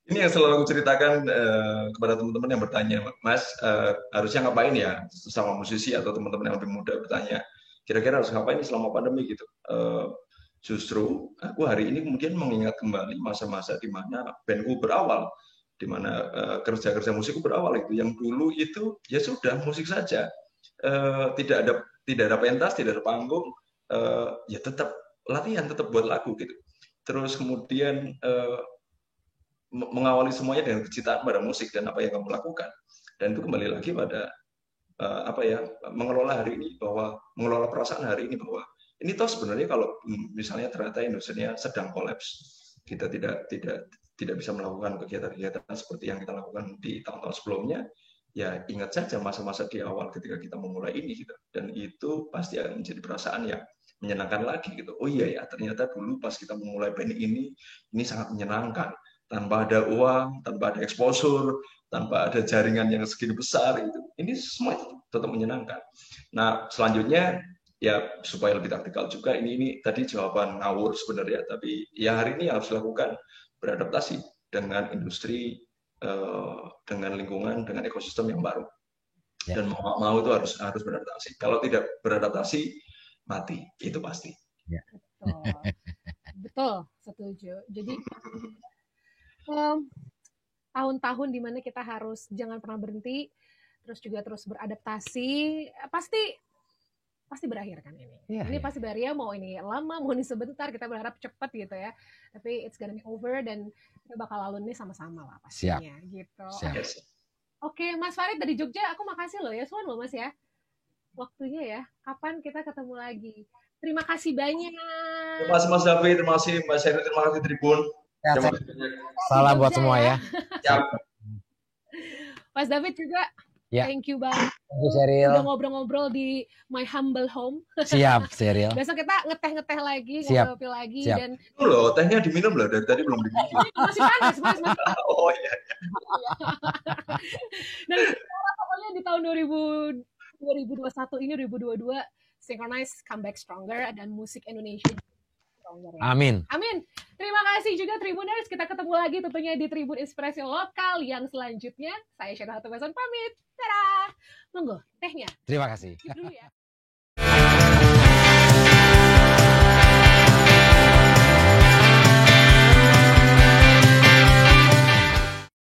Ini yang selalu aku ceritakan kepada teman-teman yang bertanya, Mas, harusnya ngapain ya, sama musisi atau teman-teman yang lebih muda bertanya, kira-kira harus ngapain selama pandemi gitu. Justru aku hari ini kemudian mengingat kembali masa-masa di mana bandku berawal, di mana kerja musikku berawal itu, yang dulu itu ya sudah musik saja. Tidak ada pentas, tidak ada panggung, ya tetap latihan, tetap buat lagu gitu. Terus kemudian mengawali semuanya dengan kecintaan pada musik dan apa yang kamu lakukan. Dan itu kembali lagi pada mengelola hari ini, bahwa mengelola perasaan hari ini, bahwa ini toh sebenarnya kalau misalnya ternyata industrinya sedang kolaps, kita tidak bisa melakukan kegiatan-kegiatan seperti yang kita lakukan di tahun-tahun sebelumnya. Ya ingat saja masa-masa di awal ketika kita memulai ini gitu, dan itu pasti akan menjadi perasaan yang menyenangkan lagi gitu. Oh iya ya, ternyata dulu pas kita memulai band ini sangat menyenangkan, tanpa ada uang, tanpa ada exposure, tanpa ada jaringan yang segini besar gitu. Ini semua tetap menyenangkan. Nah selanjutnya ya supaya lebih taktikal juga, ini tadi jawaban ngawur sebenarnya, tapi ya hari ini harus dilakukan beradaptasi dengan industri, dengan lingkungan, dengan ekosistem yang baru. Dan mau itu harus beradaptasi. Kalau tidak beradaptasi, mati. Itu pasti. Betul, setuju. Jadi tahun-tahun di mana kita harus jangan pernah berhenti, terus juga terus beradaptasi, pasti berakhir kan ini. Ini pasti berakhir, mau ini lama, mau ini sebentar, kita berharap cepat gitu ya. Tapi it's gonna be over dan kita bakal lalu ini sama-sama lah pastinya. Gitu. Oke, Mas Farid dari Jogja, aku makasih loh ya, Suan loh Mas ya. Waktunya ya, kapan kita ketemu lagi. Terima kasih banyak. Terima kasih Mas David, terima kasih Mbak Seri, terima kasih Tribun. Salam buat semua ya. Mas David juga Ya. Thank you banget. Thank you, Sheryl. Udah ngobrol-ngobrol di my humble home. Siap, Sheryl. Besok kita ngeteh-ngeteh lagi, Siap. ngopi lagi. Siap. Dan Itu loh, tehnya diminum loh, dari tadi belum diminum. masih panas, Mas. Oh iya. Dan pokoknya di tahun 2021 ini, 2022, Synchronize comeback stronger dan musik Indonesia stronger. Ya. Amin. Amin. Terima kasih juga Tribuners. Kita ketemu lagi tentunya di Tribun Inspirasi Lokal yang selanjutnya. Saya Sheryl Hatubason pamit. Dadah. Monggo, tehnya. Terima kasih. Dulu ya.